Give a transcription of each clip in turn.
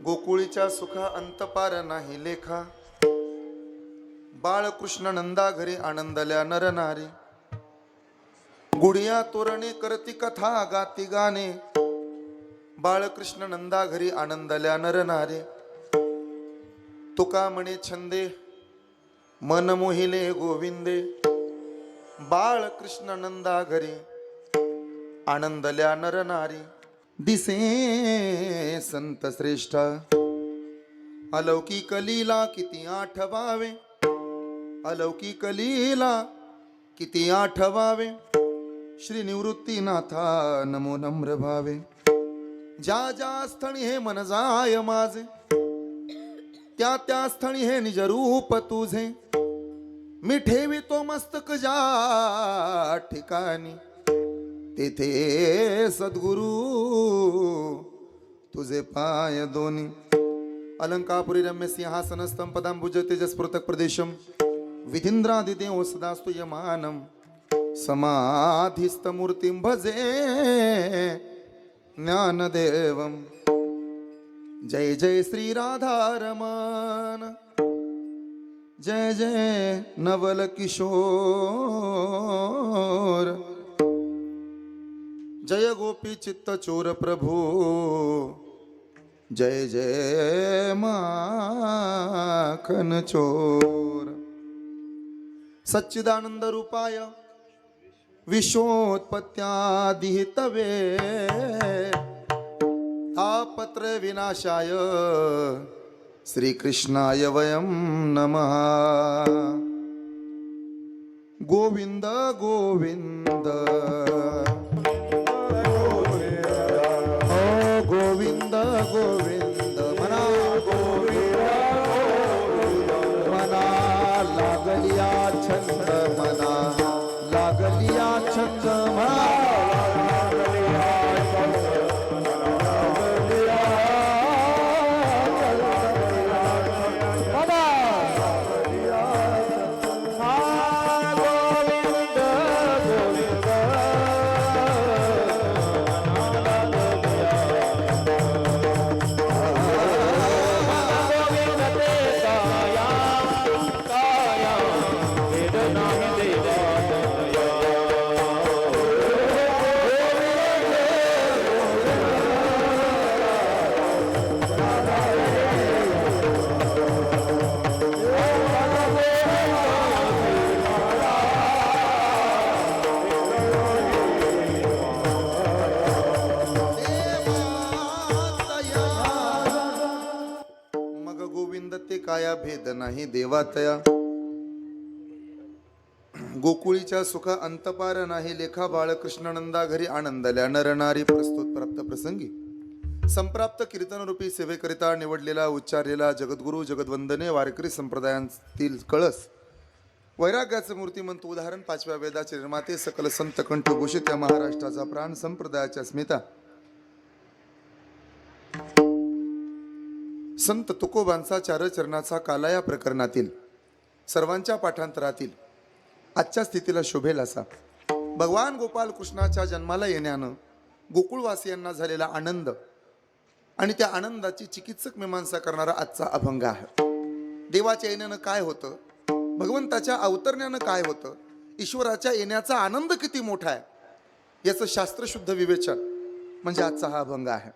गोकुळीच्या सुखा अंतपार नाही लेखा। बाळकृष्ण नंदा घरी आनंदल्या नर नारी। गुडिया तोरणे करती कथा गाती गाणे। बाळकृष्ण नंदा घरी आनंदल्या नर नारी। तुका म्हणे छंदे मन मोहिले गोविंदे। बाळकृष्ण नंदा घरी आनंदल्या नर नारी। दिसे संत श्रेष्ठ अलौकिक लीला किती आठवावे। अलौकिक लीला किती आठवावे। श्री निवृत्तीनाथा नमो नम्र भावे। ज्या ज्या स्थळी हे मन जाय माझे त्या त्या स्थळी हे निज रूप तुझे। मी ठेवितो मस्तक ज्या ठिकाणी तेथे सद्गुरु तुझे पाय दोन्ही। अलंकापुरी रम्य सिंहासनस्थं पदांबुज तेजस्फुरतक प्रदेशम विधींद्रादिदेव सदास्तु यमानम। समाधिस्थ मूर्तिं भजे ज्ञानदेवम। जय जय श्री राधारमण जय जय नवल किशोर। जय गोपी चित्त चोर प्रभु जय जय माखन चोर। सच्चिदानंद रूपाय विश्वोत्पत्त्यादिहितवे तापत्र विनाशाय श्रीकृष्णाय वयं नमः। गोविंद गोविंद गोविंद गोविंद मना गोविंद मना लागलिया छंद मना लागलिया छंद मना। काया भेद नाही देवातया। गोकुळीच्या सुख अंतपार नाही लेखा। बाळकृष्णानंदा घरी आनंदल्या नर नारी। प्रस्तुत प्राप्त प्रसंगी संप्राप्त कीर्तन रूपी सेवेकरिता निवडलेला उच्चारलेला जगद्गुरु जगद्वंदने वारकरी संप्रदायांतील कळस वैराग्याचे मूर्तिमंत उदाहरण पाचव्या वेदाचे निर्माते सकल संत कंठ घोषित या महाराष्ट्राचा प्राण संप्रदायाच्या अस्मिता संत तुकोबांचा चारचरणाचा काला या प्रकरणातील सर्वांच्या पाठांतरातील आजच्या स्थितीला शोभेल असा भगवान गोपाल कृष्णाच्या जन्माला येण्यानं गोकुळवासियांना झालेला आनंद आणि त्या आनंदाची चिकित्सक मीमांसा करणारा आजचा अभंग आहे। देवाच्या येण्यानं काय होतं, भगवंताच्या अवतरण्यानं काय होतं, ईश्वराच्या येण्याचा आनंद किती मोठा आहे याचं शास्त्रशुद्ध विवेचन म्हणजे आजचा हा अभंग आहे।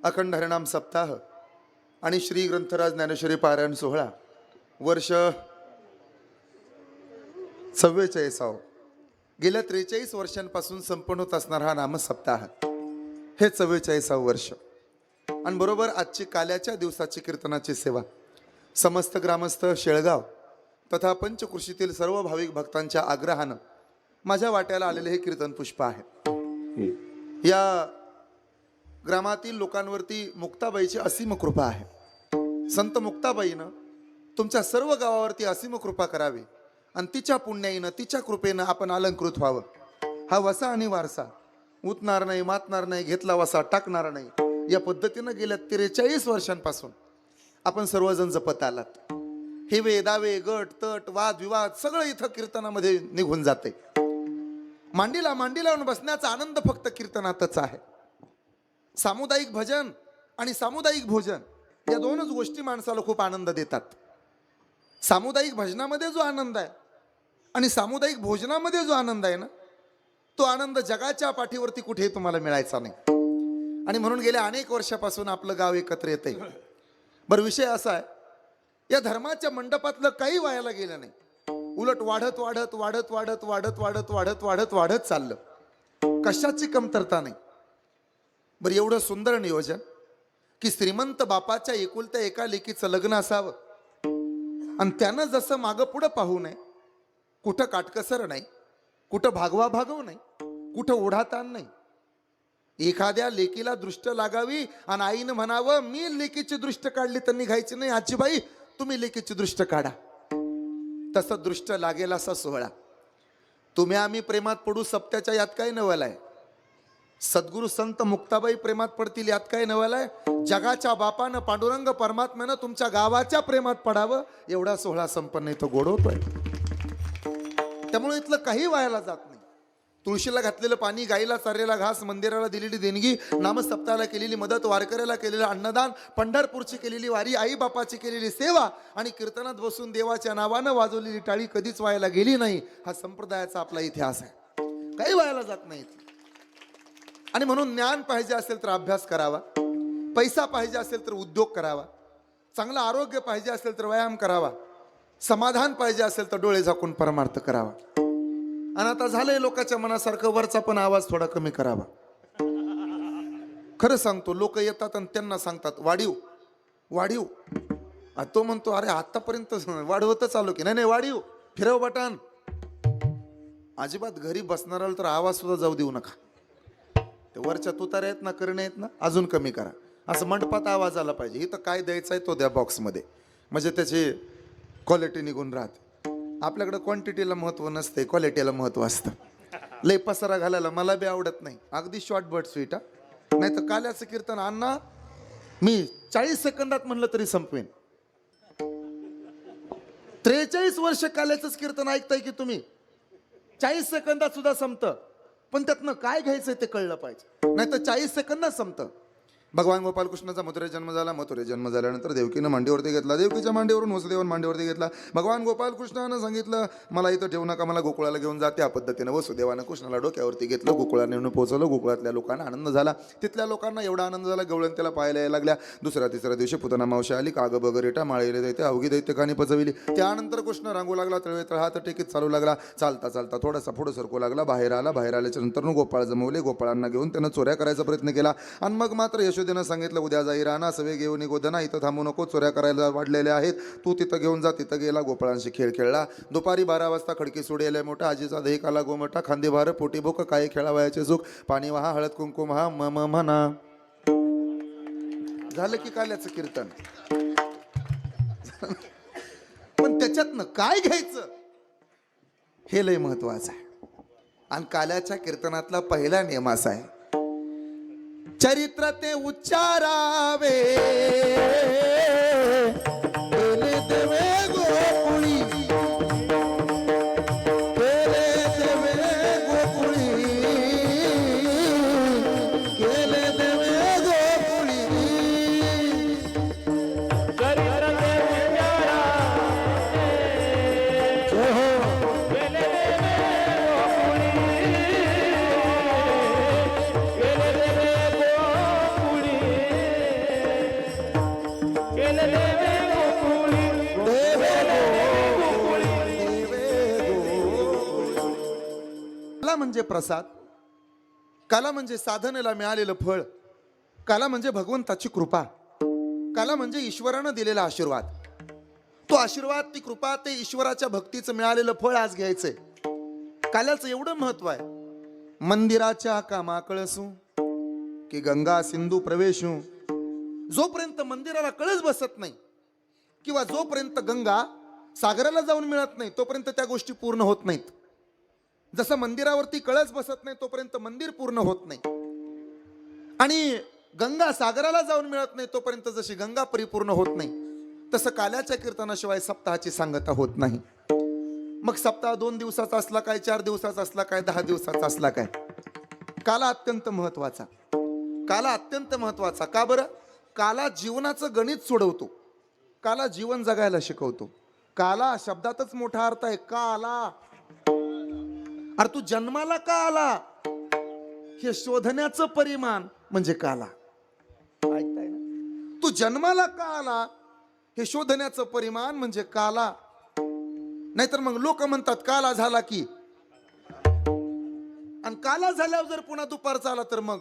अखंड हरिनाम सप्ताह आणि श्री ग्रंथराज ज्ञानेश्वरी पारायण सोहळा वर्ष 44 गेल्या 43 वर्षांपासून संपन्न होत असणारा हा नाम सप्ताह हे 44 वर्ष आणि बरोबर आजची काल्याच्या दिवसाची कीर्तनाची सेवा समस्त ग्रामस्थ शेळगाव तथा पंचकृषीतील सर्व भाविक भक्तांच्या आग्रहानं माझ्या वाट्याला आलेले हे कीर्तन पुष्प आहे। या ग्रामातील लोकांवरती मुक्ताबाईची असीम कृपा आहे। संत मुक्ताबाईनं तुमच्या सर्व गावावरती असीम कृपा करावी आणि तिच्या पुण्याईनं तिच्या कृपेनं आपण अलंकृत व्हावं। हा वसा आणि वारसा उतणार नाही, मातणार नाही, घेतला वसा टाकणार नाही या पद्धतीनं गेल्या 43 वर्षांपासून आपण सर्वजण जपत आलात। हे वेदावे गट तट वाद विवाद सगळं इथं कीर्तनामध्ये निघून जाते। मांडी लावून बसण्याचा आनंद फक्त कीर्तनातच आहे। सामुदायिक भजन आणि सामुदायिक भोजन या दोनच गोष्टी माणसाला खूप आनंद देतात. सामुदायिक भजनामध्ये जो आनंद आहे आणि सामुदायिक भोजनामध्ये जो आनंद आहे ना, तो आनंद जगाच्या पाठीवरती कुठे तुम्हाला मिळायचा नाही. आणि म्हणून गेल्या अनेक वर्षापासून आपलं गाव एकत्र येतंय. बरं, विषय असा आहे, या धर्माच्या मंडपातलं काही वायाला गेलं नाही. उलट वाढत वाढत वाढत वाढत वाढत वाढत वाढत वाढत वाढत चाललं. कशाची कमतरता नाही. बरं, एवढं सुंदर नियोजन की श्रीमंत बापाच्या एकुलत्या एका लेकीचं लग्न असावं आणि त्यानं जसं मागं पुढं पाहू नये, कुठं काटकसर नाही, कुठं भागवा भागव नाही, कुठं ओढाताण नाही. एखाद्या लेकीला दृष्ट लागावी आणि आईनं म्हणावं मी लेकीची दृष्ट काढली तर निघायची नाही, आजीबाई तुम्ही लेकीची दृष्ट काढा. तसं दृष्ट लागेल असा सोहळा. तुम्ही आम्ही प्रेमात पडू सप्त्याच्या यात काय नवल आहे. सद्गुरु संत मुक्ताबाई प्रेमात पडतील यात काय नवल आहे. जगाच्या बापानं पांडुरंग परमात्म्यानं तुमच्या गावाच्या प्रेमात पडावं एवढा सोहळा संपन्न इथं गोडवतोय. त्यामुळे इथलं काही वायाला जात नाही. तुळशीला घातलेलं पाणी, गाईला चारलेला घास, मंदिराला दिलेली देणगी, नामसप्ताहाला केलेली मदत, वारकऱ्याला केलेलं अन्नदान, पंढरपूरची केलेली वारी, आई बापाची केलेली सेवा आणि कीर्तनात बसून देवाच्या नावानं वाजवलेली टाळी कधीच वायाला गेली नाही. हा संप्रदायाचा आपला इतिहास आहे. काही वायाला जात नाही. आणि म्हणून ज्ञान पाहिजे असेल तर अभ्यास करावा, पैसा पाहिजे असेल तर उद्योग करावा, चांगलं आरोग्य पाहिजे असेल तर व्यायाम करावा, समाधान पाहिजे असेल तर डोळे झाकून परमार्थ करावा. आणि आता झालंय लोकांच्या मनासारखं, वरचा पण आवाज थोडा कमी करावा. खरं सांगतो, लोक येतात आणि त्यांना सांगतात वाढीव वाढीव. तो म्हणतो अरे आतापर्यंत वाढवतच आलो की. नाही वाढीव, फिरव बटन. अजिबात घरी बसणाऱ्याला तर आवाज सुद्धा जाऊ देऊ नका. ते वरच्या तुतारे आहेत ना, करणे आहेत ना, अजून कमी करा. असं मंडपात आवाज आला पाहिजे. इथं काय द्यायचं आहे तो द्या बॉक्समध्ये, म्हणजे त्याची क्वालिटी निघून राहते. आपल्याकडे क्वांटिटीला महत्व नसते, क्वालिटीला महत्व असतं. लय पसारा घालायला मला बी आवडत नाही. अगदी शॉर्ट बट स्वीट. नाही तर काल्याचं कीर्तन अण्णा मी 40 सेकंदात म्हणलं तरी संपवेन. 43 वर्ष काल्याचंच कीर्तन ऐकताय की तुम्ही, 40 सेकंदात सुद्धा संपतं. पण त्यातनं काय घ्यायचंय ते कळलं पाहिजे. नाही तर 40 सेकंदात संपतं. भगवान गोपालकृष्णाचा मथुरे जन्म झाला. मथुरे जन्म झाल्यानंतर देवकीनं मांडीवरती घेतला. देवकीच्या मांडीवरून वसुदेवन मांडीवरती घेतला. भगवान गोपालकृष्णानं सांगितलं मला इथं ठेवू नका, मला गोकुळाला घेऊन जा. त्या पद्धतीनं वसुदेवानं कृष्णाला डोक्यावरती घेतलं. गोकुळाला नेऊन पोहोचवलं. गोकुळातल्या लोकांना आनंद झाला. तिथल्या लोकांना एवढा आनंद झाला, गवळण त्याला पाहायला यायला लागल्या. दुसऱ्या तिसऱ्या दिवशी पुतना मावशी आली. काग बगरेटा माळेले दैते अवघी दैत्यकानी पचविली. त्यानंतर कृष्ण रांगू लागला. तळवे हात टेकीत चालू लागला. चालता चालता थोडासा पुढं सरकू लागला. बाहेर आला. बाहेर आल्याच्या नंतर गोपाळ जमवले. गोपाळांना घेऊन त्यानं चोऱ्या करायचा प्रयत्न केला. आणि मग मात्र यशोदेनं सांगितलं उद्या जाई राणा सवे घेऊन गोधना, इथं थांबू नको, चोऱ्या करायला वाढलेल्या आहेत, तू तिथं घेऊन जा. तिथं गेला. गोपाळांशी खेळ खेळला. दुपारी 12 वाजता खडकी सोडेल्या मोठा, आजीचा दही काला गोमठा, खांदे भार पोटी भोक, काय खेळावयाचे सुख, पाणी वहा हळद कुंकुम हा म म्हणा. झालं की काल्याचं कीर्तन. पण त्याच्यातनं काय घ्यायचं हे लय महत्वाचं आहे. आणि काल्याच्या कीर्तनातला पहिला नियम असा आहे, चरित्र ते उच्चारावे, केले देवे गोकुळी, केले देवे गोकुळी, केले देवे गोकुळी. चरित्र ते उच्चारावे, केले देवे गोकुळी, केले देवे कला म्हणजे प्रसाद, कला म्हणजे साधनेला मिळालेलं फळ, कला म्हणजे भगवंताची कृपा, कला म्हणजे ईश्वरानं दिलेला आशीर्वाद. तो आशीर्वाद, ती कृपा, ते ईश्वराच्या भक्तीचं मिळालेलं फळ आज घ्यायचंय. कलाचं एवढं महत्व आहे, मंदिराच्या कामा कळसू की गंगा सिंधू प्रवेशू. जोपर्यंत मंदिराला कळस बसत नाही किंवा जोपर्यंत गंगा सागराला जाऊन मिळत नाही तोपर्यंत त्या गोष्टी पूर्ण होत नाहीत. जसं मंदिरावरती कळस बसत नाही तोपर्यंत मंदिर पूर्ण होत नाही, आणि गंगा सागराला जाऊन मिळत नाही तोपर्यंत जशी गंगा परिपूर्ण होत नाही, तसं काल्याच्या कीर्तनाशिवाय सप्ताहाची सांगता होत नाही. मग सप्ताह 2 दिवसाचा असला काय, 4 दिवसाचा असला काय, 10 दिवसाचा असला काय, काला अत्यंत महत्वाचा. काला अत्यंत महत्वाचा का बरं? काला जीवनाचं गणित सोडवतो, काला जीवन जगायला शिकवतो. काला शब्दातच मोठा अर्थ आहे. का आला? अरे तू जन्माला का आला हे शोधण्याचं परिमाण म्हणजे काला. ऐकताय ना? तू जन्माला का आला हे शोधण्याचं परिमाण म्हणजे काला. नाहीतर मग लोक म्हणतात काला झाला की, आणि काला झाल्यावर जर पुन्हा दुपारचा आला तर मग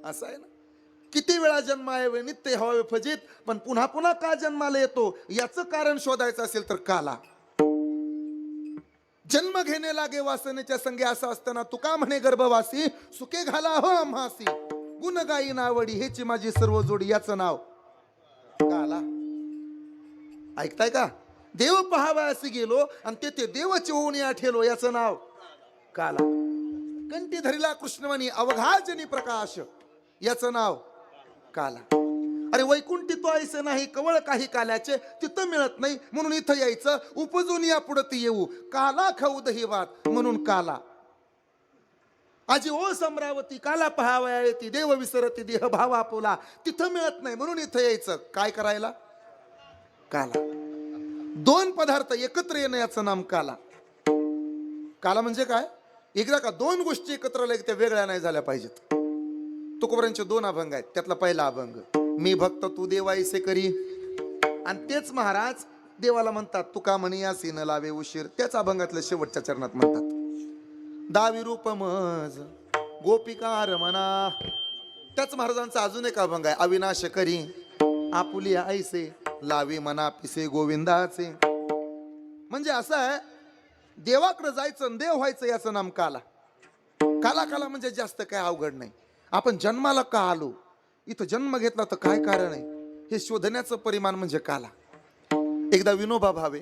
असं आहे ना. किती वेळा जन्म आहे नित्य हवे फजित, पण पुन्हा पुन्हा का जन्माला येतो याचं कारण शोधायचं असेल तर काला. जन्म घेणे लागे वासनेच्या संगे असं असताना तुका म्हणे गर्भवासी, सुखे घाला हो आम्हासी, गुण गाई नावडी हेची माझी सर्व जोडी, याचं नाव काला. ऐकताय का? देव पहावयासी गेलो आणि तेथे देवाचे होऊन या ठेलो, याचं नाव काला. कंठी धरिला कृष्णवाणी अवघाजनी प्रकाश, याचं नाव काला. अरे वैकुंठी तो ऐसे नाही कवळ काही काल्याचे, तिथं मिळत नाही म्हणून इथं यायचं, उपजून या पुढं येऊ, काला खाऊ दही वात म्हणून काला. आजी ओ सम्रावती काला पहावया येती, देव विसरती देह भाव आपुला, तिथं मिळत नाही म्हणून इथं यायचं. काय करायला? काला. दोन पदार्थ एकत्र येणं याचं नाम काला. काला म्हणजे काय? एकदा का दोन गोष्टी एकत्र आल्या की त्या वेगळ्या नाही झाल्या पाहिजेत. तुकोबरांचे दोन अभंग आहेत, त्यातला पहिला अभंग मी भक्त तू देवाईसे करी, आणि तेच महाराज देवाला म्हणतात तुका म्हणी यासी न लावे उशीर. त्याच अभंगातल्या शेवटच्या चरणात म्हणतात दावी रूप मज गोपिका रमणा. त्याच महाराजांचा अजून एक अभंग आहे अविनाश करी आपुली ऐसे लावी मना पिसे गोविंदाचे. म्हणजे असं आहे देवाकडे जायचं देव व्हायचं याचं नाम काला. काला काला म्हणजे जास्त काय अवघड नाही. आपण जन्माला का आलो, इथं जन्म घेतला तर काय कारण आहे हे शोधण्याचं परिमाण म्हणजे काला. एकदा विनोबा भावे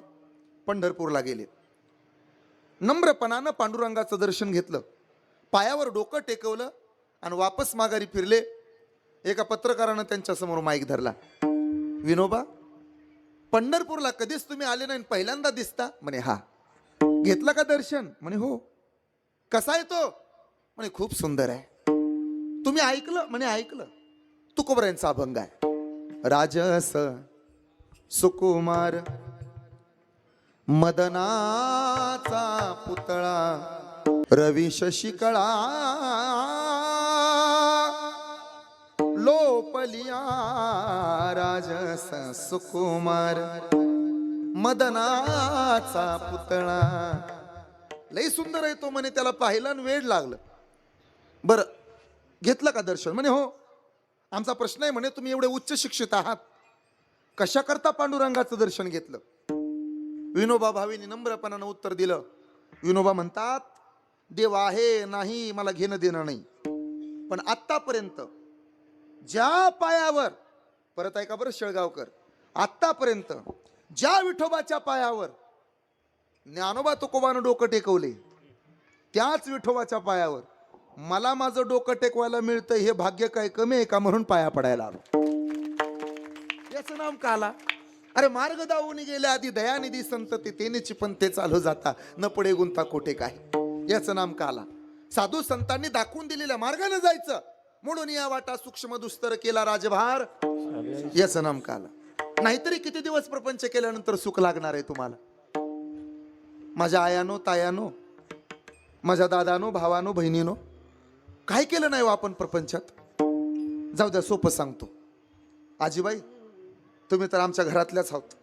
पंढरपूरला गेले. नम्रपणानं पांडुरंगाचं दर्शन घेतलं, पायावर डोकं टेकवलं आणि वापस माघारी फिरले. एका पत्रकारानं त्यांच्या समोर माईक धरला, विनोबा पंढरपूरला कधीच तुम्ही आले नाही, पहिल्यांदा दिसता. म्हणे हा. घेतलं का दर्शन? म्हणे हो. कसा आहे तो? म्हणे खूप सुंदर आहे. तुम्ही ऐकलं? म्हणे ऐकलं. तुकोबरांचा अभंग आहे राजस सुकुमार मदनाचा पुतळा रवी शशिकळा लोपलिया राजस सुकुमार मदनाचा पुतळा. लई सुंदर आहे तो म्हणे, त्याला पाहिलं आणि वेड लागलं. बरं घेतलं का दर्शन? म्हणे हो. आमचा प्रश्न आहे म्हणे तुम्ही एवढे उच्च शिक्षित आहात, कशा करता पांडुरंगाचं दर्शन घेतलं? विनोबा भावेनी नम्रपणानं उत्तर दिलं. विनोबा म्हणतात देव आहे नाही मला घेणं देणं नाही, पण आत्तापर्यंत ज्या पायावर, परत ऐका बरं शेळगावकर, आत्तापर्यंत ज्या विठोबाच्या पायावर ज्ञानोबा तुकोबानं डोकं टेकवले, त्याच विठोबाच्या पायावर मला माझं डोकं टेकवायला मिळतं हे भाग्य काय कमी आहे का म्हणून पाया पडायला आलो. याचं नाम काला. अरे मार्ग दावून गेल्या आधी दयानिधी संतती तेनेची पण ते चालू जाता न पडे गुंता कोठे काय. याचं नाम काला. साधू संतांनी दाखवून दिलेल्या मार्गाने जायचं म्हणून या वाटा सूक्ष्म दुस्तर केला राजभार, याचं नाम काला. नाहीतरी किती दिवस प्रपंच केल्यानंतर सुख लागणार आहे तुम्हाला? माझ्या आयानो तायानो, माझ्या दादानो भावानो बहिणीनो, काय केलं नाही आपण प्रपंचात? जाऊ द्या सोपं सांगतो. आजीबाई तुम्ही तर आमच्या घरातल्याच आहोत.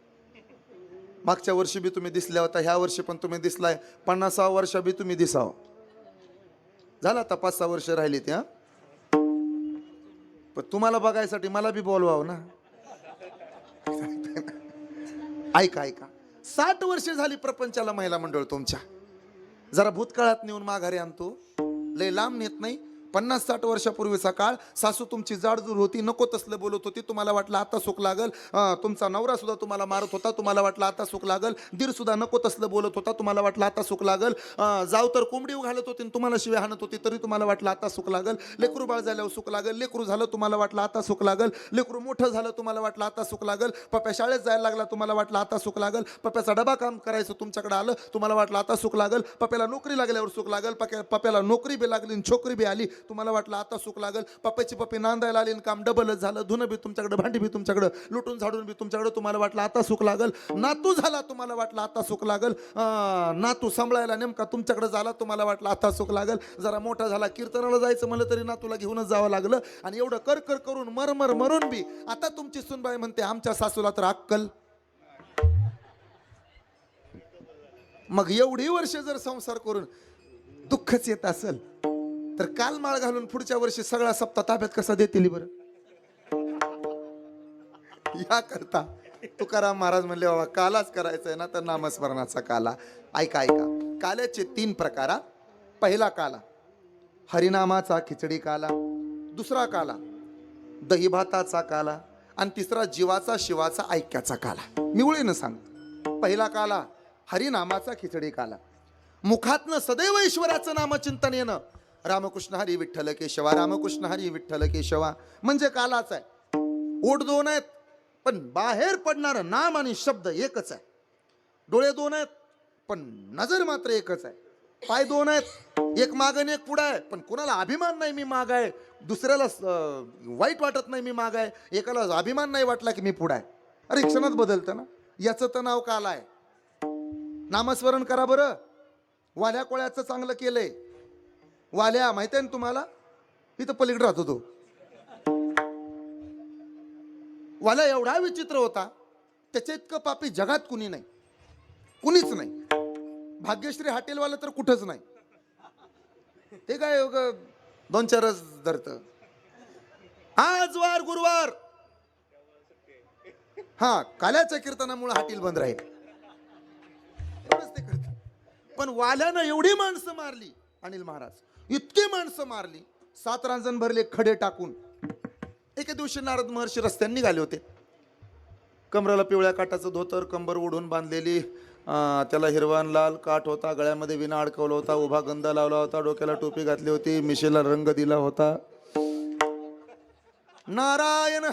मागच्या वर्षी बी तुम्ही दिसल्या होता, ह्या वर्षी पण तुम्ही दिसलाय, 50 वर्ष बी तुम्ही दिसाव. झाला आता 5-6 वर्ष राहिली त्या. पण तुम्हाला बघायसाठी मला बी बोलवावं ना. ऐका ऐका, 60 वर्ष झाली प्रपंचाला महिला मंडळ तुमच्या. जरा भूतकाळात नेऊन माघारी आणतो, लय लांब नेत नाही. 50-60 वर्षापूर्वीचा काळ, सासू तुमची जाडजूड होती, नको तसलं बोलत होती, तुम्हाला वाटलं आता सुख लागल. तुमचा नवरा सुद्धा तुम्हाला मारत होता, तुम्हाला वाटलं आता सुख लागल. दीर सुद्धा नको तसलं बोलत होता, तुम्हाला वाटलं आता सुख लागल. जाऊ तर कोंबडी घालत होती, तुम्हाला शिव्या हाणत होती, तरी तुम्हाला वाटलं आता सुख लागल. लेकरू बाळ झाल्यावर सुख लागल. लेकरू झालं तुम्हाला वाटलं आता सुख लागल. लेकरू मोठं झालं तुम्हाला वाटलं आता सुख लागल. पप्या शाळेत जायला लागला तुम्हाला वाटलं आता सुख लागल. पप्याचा डबा काम करायचं तुमच्याकडे आलं, तुम्हाला वाटलं आता सुख लागल. पप्याला नोकरी लागल्यावर सुख लागल. पप्याला नोकरी बी लागली, छोकरी बी आली, तुम्हाला वाटलं आता सुख लागल, पप्पाची पप्पी नांदायला आली आणि काम डबलच झालं, धुणं बी तुमच्याकडे, भांडी बी तुमच्याकडं, लुटून झाडून बी तुमच्याकडं, तुम्हाला वाटलं आता सुख लागल, नातू झाला तुम्हाला वाटलं आता सुख लागल, नातू सांभाळायला नेमका तुमच्याकडे झाला, तुम्हाला वाटलं आता सुख लागल, जरा मोठा झाला कीर्तनाला जायचं म्हणलं तरी नातूला घेऊनच जावं लागलं, आणि एवढं कर कर करून मरमर मरून बी आता तुमची सुनबाई म्हणते आमच्या सासूला तर अक्कल. मग एवढी वर्ष जर संसार करून दुःखच येत असेल तर काल माळ घालून पुढच्या वर्षी सगळा सप्ताह ताब्यात कसा देतील बरं. या करता तुकाराम महाराज म्हणले बाबा कालाच करायचंय ना तर नामस्मरणाचा काला. ऐका ऐका, काल्याचे 3 प्रकार. पहिला काला हरिनामाचा खिचडी काला, दुसरा काला दही भाताचा काला, आणि तिसरा जीवाचा शिवाचा ऐक्याचा काला. मी ओळीनं सांग. पहिला काला हरिनामाचा खिचडी काला. मुखातनं सदैव ईश्वराचं नामचिंतन येणं, रामकृष्ण हरी विठ्ठल केशवा, रामकृष्ण हरी विठ्ठल केशवा, म्हणजे कालाच आहे. ओठ 2 आहेत पण बाहेर पडणारं नाम आणि शब्द एकच आहे. डोळे 2 आहेत पण नजर मात्र एकच आहे. पाय 2 आहेत, एक मागं एक पुढं आहे, पण कुणाला अभिमान नाही मी माग आहे, दुसऱ्याला वाईट वाटत नाही मी माग आहे, एकाला अभिमान नाही वाटला की मी पुढं आहे. अरे क्षणात बदलतं ना. याचं तर नाव काला आहे. नामस्मरण करा बरं. वाल्या कोळ्याचं चांगलं केलंय. वाल्या माहिती आहे ना तुम्हाला, इथं पलीकडे राहतो तो. वाल्या एवढा विचित्र होता, त्याच्या इतकं पापी जगात कुणी नाही, कुणीच नाही. भाग्यश्री हॉटेलवाला तर कुठंच नाही. ते काय 2-4च धरत. आज वार गुरुवार, हा काल्याच्या कीर्तनामुळे हॉटेल बंद राहील. पण वाल्यानं एवढी माणसं मारली, अनिल महाराज इतकी माणसं मारली, 7 रांजण भरले खडे टाकून. एके दिवशी नारद महर्षी रस्त्याने निघाले होते. कमराला पिवळ्या काठाचं धोतर, कंबर ओढून बांधलेली, त्याला हिरवा लाल काठ होता, गळ्यामध्ये विणा अडकवला होता, उभा गंधा लावला होता, डोक्याला टोपी घातली होती, मिशेला रंग दिला होता. नारायण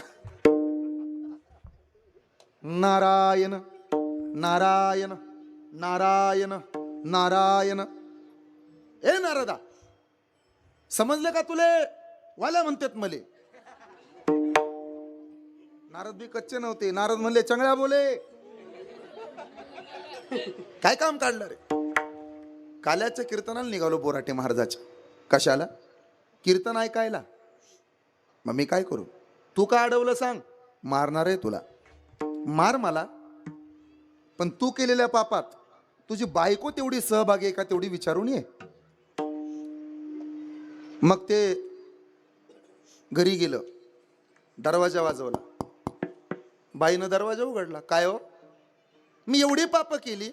नारायण नारायण नारायण नारायण. ए नारदा, समजले का तुले? वाल्या म्हणतात मले. नारद बी कच्चे नव्हते. नारद म्हणले चंगळ्या बोले, काय काम काढलं रे? काल्याच्या कीर्तनाला निघालो बोराटे महाराजाच्या. कशाला? कीर्तन ऐकायला. मग मी काय करू? तू का अडवलं सांग? मारणार आहे तुला. मार मला, पण तू केलेल्या पापात तुझी बायको तेवढी सहभागी आहे का तेवढी विचारून ये. मग ते घरी गेलं, दरवाजा वाजवला. बाईनं दरवाजा उघडला. काय हो? मी एवढी पाप केली,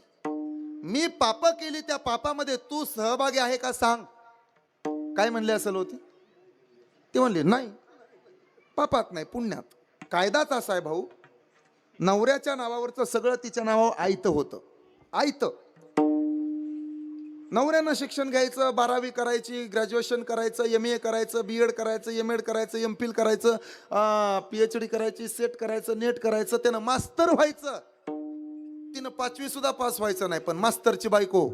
मी पाप केली, त्या पापामध्ये तू सहभागी आहे का सांग. काय म्हणले असेल होते? ते म्हणले नाही, पापात नाही पुण्यात. कायदाच असा आहे भाऊ, नवऱ्याच्या नावावरचं सगळं तिच्या नावावर आयतं होतं. आयतं. नवऱ्यानं शिक्षण घ्यायचं, 12वी करायची, ग्रॅज्युएशन करायचं, MA करायचं, BEd करायचं, MEd करायचं, MPhil करायचं, PhD करायची, सेट करायचं, नेट करायचं, त्यानं मास्तर व्हायचं. तिनं 5वी सुद्धा पास व्हायचं नाही, पण मास्तरची बायको.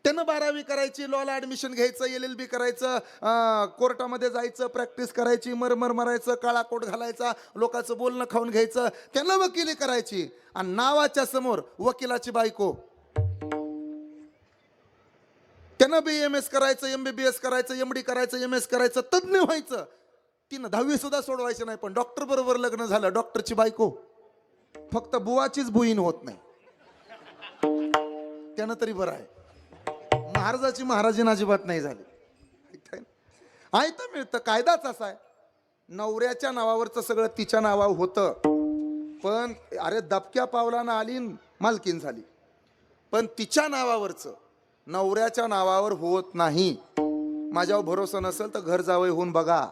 त्यानं 12वी करायची, लॉला ऍडमिशन घ्यायचं, LLB करायचं, कोर्टामध्ये जायचं, प्रॅक्टिस करायची, मरमर मारायचं, काळा कोट घालायचा, लोकांचं बोलणं खाऊन घ्यायचं, त्यानं वकिली करायची. आणि नावाच्या समोर वकिलाची बायको. त्यानं BMS करायचं, MBBS करायचं, MD करायचं, MS करायचं, तज्ञ व्हायचं. तिनं 10वी सुद्धा सोडवायचं नाही, पण डॉक्टर बरोबर लग्न झालं. डॉक्टरची बायको. फक्त बुवाचीच बुईन होत नाही, त्यानं तरी बरं आहे. महाराजाची महाराजीन अजिबात नाही झाली. आयतं मिळतं. कायदाच असा आहे. नवऱ्याच्या नावावरचं सगळं तिच्या नावावर होतं, पण अरे दबक्या पावलानं आली मालकीन झाली. पण तिच्या नावावरचं नवऱ्याच्या नावावर होत नाही. माझ्यावर भरोसा नसेल तर घर जावई होऊन बघा,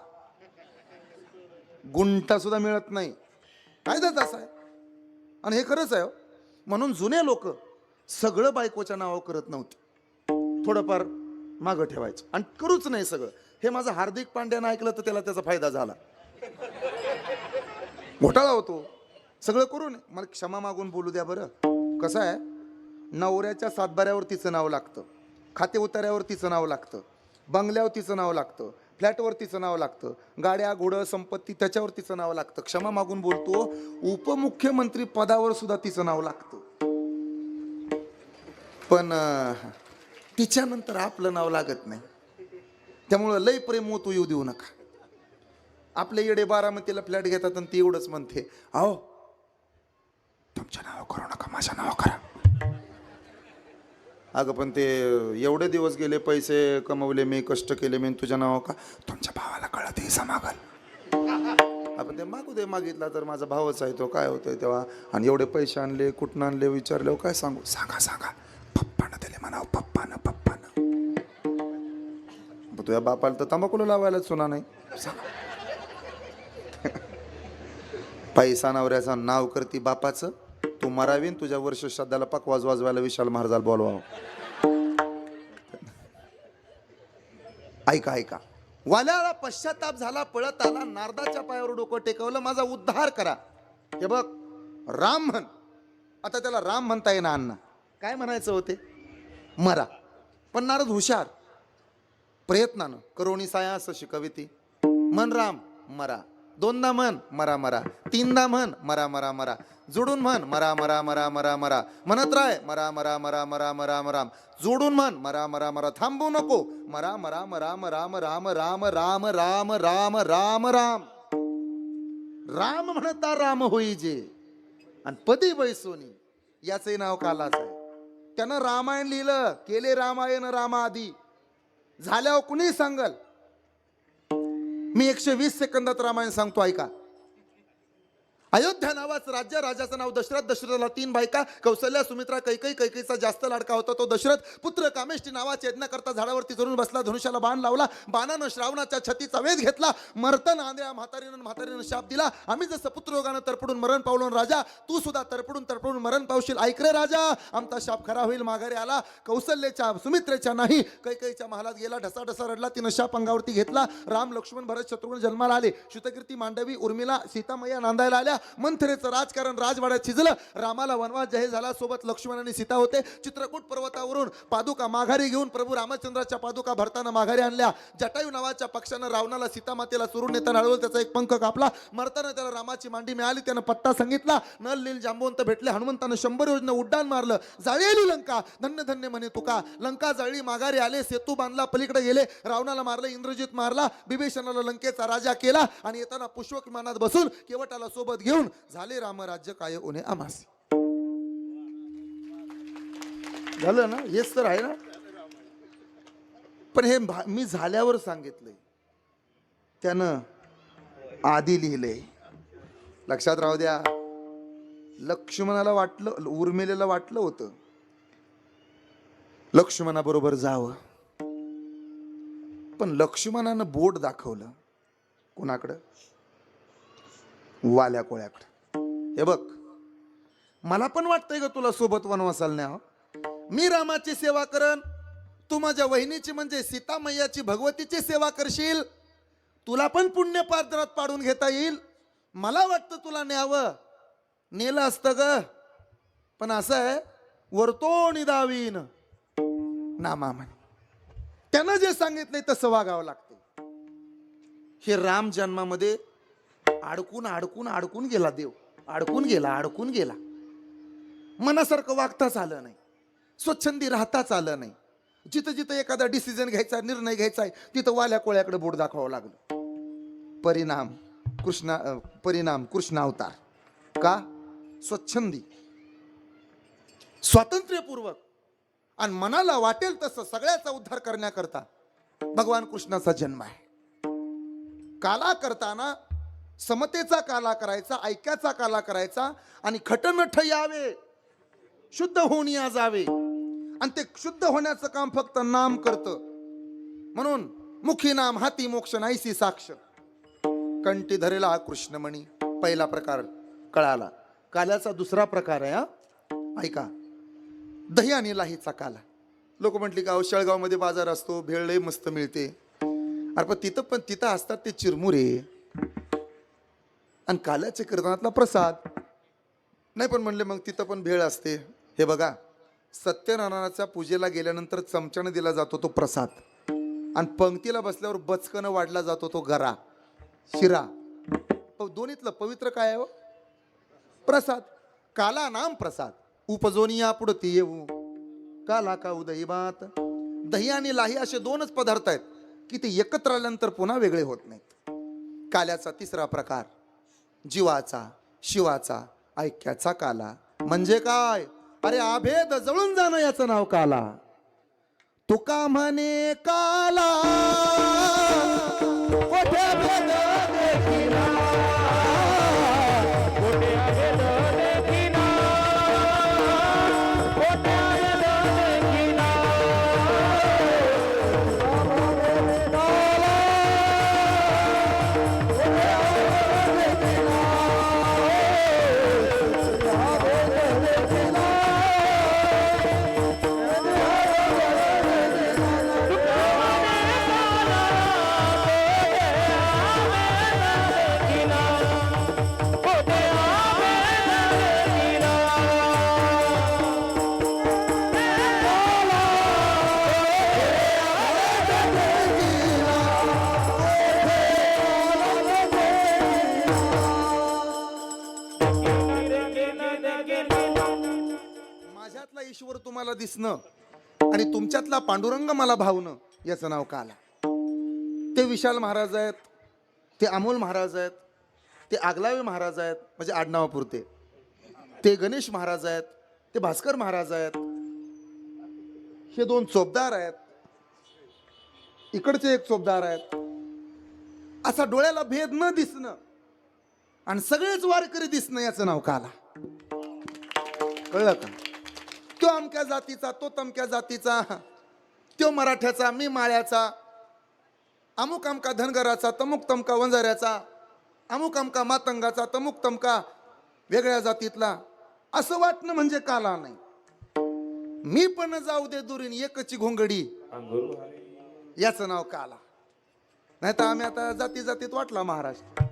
गुंठा सुद्धा मिळत नाही. कायदाच असा आहे. आणि हे खरंच आहे. म्हणून जुने लोक सगळं बायकोच्या नावावर करत नव्हते, थोडंफार मागं ठेवायचं आणि करूच नाही सगळं. हे माझं हार्दिक पांड्यानं ऐकलं तर त्याला त्याचा फायदा झाला. घोटाळा होतो. सगळं करू नये. मला क्षमा मागून बोलू द्या बरं. कसं आहे, नवऱ्याच्या सातबाऱ्यावर तिचं नाव लागतं. खाते उतार्यावर तिचं नाव लागतं, बंगल्यावर तिचं नाव लागतं, फ्लॅटवर तिचं नाव लागतं, गाड्या घोडं संपत्ती त्याच्यावर तिचं नाव लागतं. क्षमा मागून बोलतो, उपमुख्यमंत्री पदावर सुद्धा तिचं नाव लागतं. पण तिच्यानंतर आपलं नाव लागत नाही. त्यामुळं लय प्रेम तू येऊ देऊ नका. आपले येडे बारामतीला फ्लॅट घेतात आणि ती एवढंच म्हणते, अहो तुमच्या नाव करू नका, माझ्या नाव करा. अगं पण ते एवढे दिवस गेले, पैसे कमवले मी, कष्ट केले मी, तुझ्या नाव का? तुमच्या भावाला कळत हिस्सा मागल. आपण ते मागू दे, मागितला तर माझा भावच आहे तो, काय होतंय तेव्हा. आणि एवढे पैसे आणले, कुठनं आणले विचारले, काय सांगू? सांगा सांगा, पप्पानं दिले म्हणाव, पप्पानं. तुझ्या बापाला तर तंबाखूला लावायला सुना नाही. पैसा नवऱ्याचा नाव करती बापाचं, तू मरावीन तुझ्या वर्ष श्राद्धाला पकवाज वाजवायला विशाल महाराजाला बोलवावं. ऐका, वाल्याला पश्चाताप झाला, पळत आला, नारदाच्या पायावर डोकं टेकवलं, माझा उद्धार करा. हे बघ, राम म्हण. आता त्याला राम म्हणता येईना अण्णा, काय म्हणायचं होते? मरा. पण नारद हुशार, प्रयत्नानं करोनी साया असं शिकविती. मन राम, मरा. दोनदा म्हण, मरा. तीनदा म्हण, मरा. जोडून म्हण, मरा. म्हणत राय, मरा. जोडून म्हण, मरा. थांबू नको, राम. राम म्हणता राम होई जे, आणि पदी बैसोनी, याचे नाव कालाच आहे. त्यानं रामायण लिहिलं, केले रामायण रामाआधी. झाल्यावर कुणी सांगल? मी 120 सेकंदात रामायण सांगतो, ऐका. अयोध्या नावाचं राज्य, राजाचं नाव दशरथ. दशरथाला 3 बायका, कौशल्या, सुमित्रा, कैकेयी. कैकेयीचा जास्त लाडका होता तो दशरथ. पुत्र कामेष्टी नावाच्या यज्ञाकरता झाडावरती चढून बसला, धनुष्याला बाण लावला, बाणानं श्रावणाच्या छतीचा वेध घेतला. मर्तन आंधळ्या म्हातारीनं शाप दिला, आम्ही जसं पुत्रयोगानं तरपडून मरण पावलो, राजा तू सुद्धा तरपडून मरण पावशील. ऐक रे राजा, आमचा शाप खरा होईल. माघारी आला, कौशल्याच्या, सुमित्रेच्या नाही, कैकेयीच्या महालात गेला. ढसा रडला, तिनं शाप अंगावरती घेतला. राम, लक्ष्मण, भरत, शत्रुघ्न जन्माला आले. श्रुतकीर्ती, मांडवी, उर्मिला, सीतामय्या नांदायला आल्या. मंथरेचं राजकारण राजवाड्यात शिजलं. रामाला वनवास जाहीर झाला, सोबत लक्ष्मण आणि सीता होते. चित्रकूट पर्वतावरून पादुका माघारी घेऊन प्रभू रामचंद्राच्या पादुका भरताना माघारी आणल्या. जटायू नावाच्या पक्षानं रावणाला सीतामातेला चोरून नेताना हळवलं, त्याचा एक पंख कापला. मरताना त्याला रामाची मांडी मिळाली, त्यानं पत्ता सांगितला. नल नील जांबवंत भेटले. हनुमंतानं 100 योजनं उड्डाण मारलं. जाळेली लंका, धन्य म्हणे तुका. लंका जाळली, माघारी आले, सेतू बांधला, पलीकडे गेले. रावणाला मारलं, इंद्रजित मारला, बिभीषणाला लंकेचा राजा केला. आणि येताना पुष्पक विमानात बसून केवटाला सोबत घेऊन झाले रामराज्य काय उन्हे आमासी. झालं ना, हेच तर आहे ना. पण हे मी झाल्यावर सांगितलंय, त्यानं आधी लिहिलंय. लक्षात राहू द्या. लक्ष्मणाला वाटलं, उर्मिलेला वाटलं होतं लक्ष्मणाबरोबर जावं, पण लक्ष्मणानं बोट दाखवलं कोणाकडं? वाल्या कोळ्याकडं. हे बघ, मला पण वाटतंय ग तुला सोबत वनवासाला न्यावं. मी रामाची सेवा करन, तू माझ्या वहिनीची म्हणजे सीतामय्याची, भगवतीची सेवा करशील. तुला पण पुण्य पात्रात पाडून घेता येईल. मला वाटतं तुला न्यावं, नेलं असतं ग. पण असं आहे, वरतो निदावीन नामा म्हणे. त्यानं जे सांगितलंय तसं वागावं लागतं. हे राम जन्मामध्ये अडकून गेला देव. अडकून गेला. मनासारखं वागताच आलं नाही, स्वच्छंदी राहताच आलं नाही. जिथं एखादा डिसिजन घ्यायचा, निर्णय घ्यायचा आहे, तिथं वाल्या कोळ्याकडे बोट दाखवावं लागलं. परिणाम कृष्ण अवतार. का? स्वच्छंदी, स्वातंत्र्यपूर्वक आणि मनाला वाटेल तसं सगळ्याचा उद्धार करण्याकरता भगवान कृष्णाचा जन्म आहे. काला करताना समतेचा काला करायचा, ऐक्याचा काला करायचा, आणि खटनठ यावे, शुद्ध होऊन या जावे. आणि ते शुद्ध होण्याचं काम फक्त नाम करतं. म्हणून मुखी नाम हाती मोक्ष नाहीसी साक्ष. कंठी धरेला हा कृष्णमणी. पहिला प्रकार कळाला. काल्याचा दुसरा प्रकार आहे, ऐका, दही आणि लाहीचा काला. लोक म्हटली का शेळगाव मध्ये बाजार असतो, भेळ लय मस्त मिळते. अरे पण तिथं असतात ते चिरमुरे आणि काल्याच्या कीर्तनातला प्रसाद नाही. पण म्हणले मग तिथं पण भेळ असते. हे बघा, सत्यनारायणाच्या पूजेला गेल्यानंतर चमच्याने दिला जातो तो प्रसाद, आणि पंक्तीला बसल्यावर बचकनं वाढला जातो तो गरा, शिरा. दोन्हीतलं पवित्र काय आहे हो? प्रसाद. काला नाम प्रसाद उपजोनी पुढती येऊ काला का उदही भात. दही आणि लाही असे दोनच पदार्थ आहेत की ते एकत्र आल्यानंतर पुन्हा वेगळे होत नाहीत. काल्याचा तिसरा प्रकार जीवाचा, शिवाचा, ऐक्याचा काला. म्हणजे काय? अरे अभेद जळून जाणं याचं नाव काला. तुका म्हणे काला कोठे भेद देखिला, कोठे अभेद देखिला, कोठे अभेद देखिला. माझ्यातला ईश्वर तुम्हाला दिसणं आणि तुमच्यातला पांडुरंग मला भावणं याचं नाव काला. ते विशाल महाराज आहेत, ते अमोल महाराज आहेत, ते आगलावे महाराज आहेत म्हणजे आडनावापुरते, ते गणेश महाराज आहेत, ते भास्कर महाराज आहेत, हे दोन चोपदार आहेत, इकडचे एक चोपदार आहेत. असा डोळ्याला भेद न दिसणं आणि सगळेच वारकरी दिसणं याचं नाव काला. कळलं का? तो अमक्या जातीचा, तो तमक्या जातीचा, तो मराठ्याचा, मी माळ्याचा, अमुक अमका धनगराचा, तमुक तमका वंजाऱ्याचा, अमुक अमका मातंगाचा, तमुक तमका वेगळ्या जातीतला, असं वाटणं म्हणजे काला नाही. मी पण जाऊ दे दुरीन एकची घोंगडी याचं नाव काला. नाही तर आम्ही आता जाती जातीत वाटला महाराष्ट्र.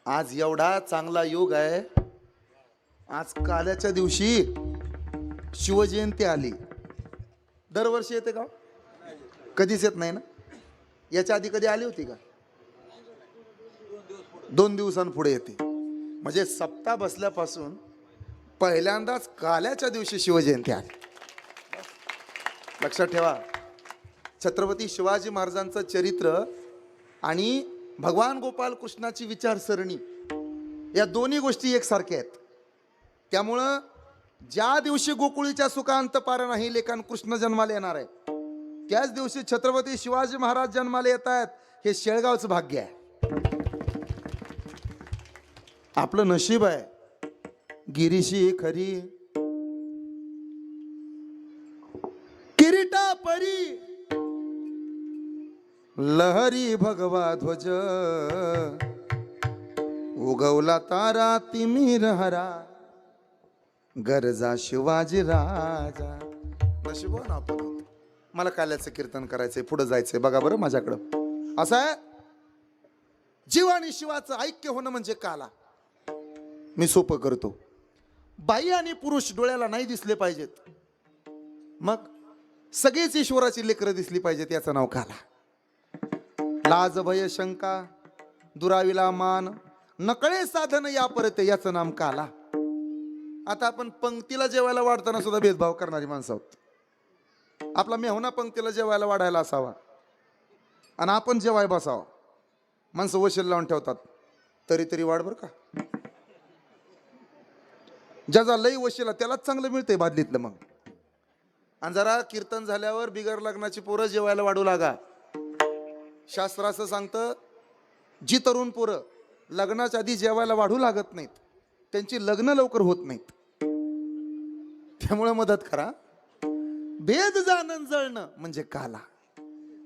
आज एवढा चांगला योग आहे. आज काल्याच्या दिवशी शिवजयंती आली. दरवर्षी येते का? कधीच येत नाही ना. याच्या आधी कधी आली होती का? 2 दिवसांपुढे येते. म्हणजे सप्ताह बसल्यापासून पहिल्यांदाच काल्याच्या दिवशी शिवजयंती आली. लक्षात ठेवा, छत्रपती शिवाजी महाराजांचं चरित्र आणि भगवान गोपाल कृष्णाची विचारसरणी या दोन्ही गोष्टी एकसारख्या आहेत. त्यामुळं ज्या दिवशी गोकुळीच्या सुखांत पार नाही लेखन कृष्ण जन्माला येणार आहे, त्याच दिवशी छत्रपती शिवाजी महाराज जन्माला येत आहेत. हे शेळगावचं भाग्य आहे. आपलं नशीब आहे. गिरीशी खरी किरीटा परी लहरी भगवा ध्वज उगवला तारा तिमिर हरा गरजा शिवाजी राजा. नशीब ना आपण. मला काल्याचं कीर्तन करायचंय, पुढे जायचंय. बघा बरं माझ्याकडं असं आहे. जीव आणि शिवाचं ऐक्य होणं म्हणजे काला. मी सोपं करतो. बाई आणि पुरुष डोळ्याला नाही दिसले पाहिजेत, मग सगळेच ईश्वराची लेकरं दिसली पाहिजेत याचं नाव काला. लाज भय शंका दुराविला मान नकळे साधन या परते याचं नाम काला. आता आपण पंक्तीला जेवायला वाढताना सुद्धा भेदभाव करणारी माणसं आहोत. आपला मेहुणा पंक्तीला जेवायला वाढायला असावा आणि आपण जेवाय बसावा. माणसं वशील लावून ठेवतात, तरी वाढ बरं का. ज्याचा लई वशीला त्यालाच चांगलं मिळतंय बादलीतलं. मग आणि जरा कीर्तन झाल्यावर बिगर लग्नाची पोरं जेवायला वाढू लागा. शास्त्र असं सांगतं, जी तरुण पोरं लग्नाच्या आधी जेवायला वाढू लागत नाहीत त्यांची लग्न लवकर होत नाहीत. त्यामुळे मदत करा. भेद जाणं जळणं म्हणजे काला.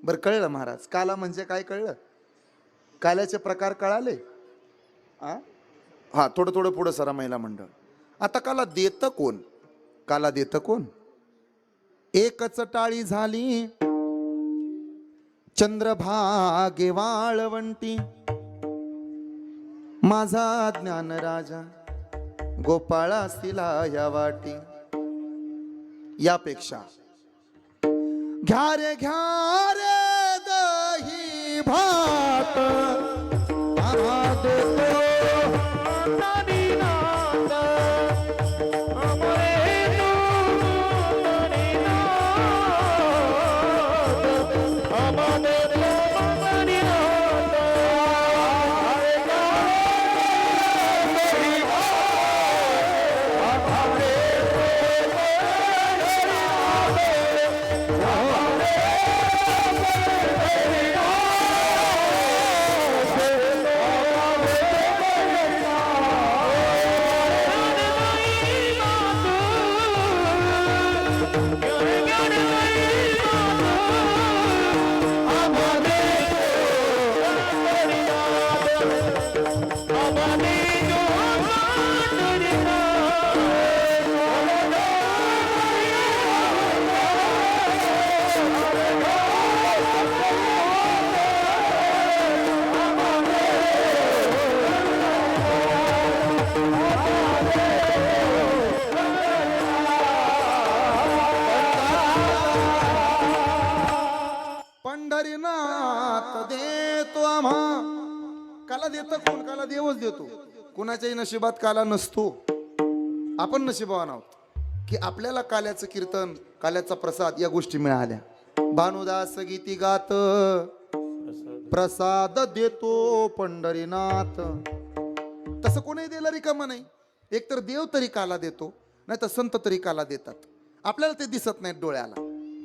बरं कळलं महाराज, काला म्हणजे काय कळलं? काल्याचे प्रकार कळाले? हा थोडं थोडं पुढं सरा महिला मंडळ. आता काला देतं कोण? काला देतं कोण? एकच टाळी झाली चंद्रभागे वाळवंटी माझा ज्ञान राजा गोपाळा सिला या वाटी यापेक्षा घ्या रे दही भात आम्हा देतो नदीनाथ अमरे नदीनाथ अमरे पंढरीनाथ देतो आम्हा. काला देतो कोण? काला देवच देतो. कुणाच्याही नशिबात काला नसतो. आपण नशिबवान आहोत की आपल्याला काल्याचं कीर्तन, काल्याचा प्रसाद या गोष्टी मिळाल्या. भानुदास गीती गात प्रसाद देतो पंढरीनाथ. तसं कोणी दिलं रिकामा नाही. एकतर देव तरी काला देतो, नाही तर संत तरी काला देतात. आपल्याला ते दिसत नाहीत डोळ्याला,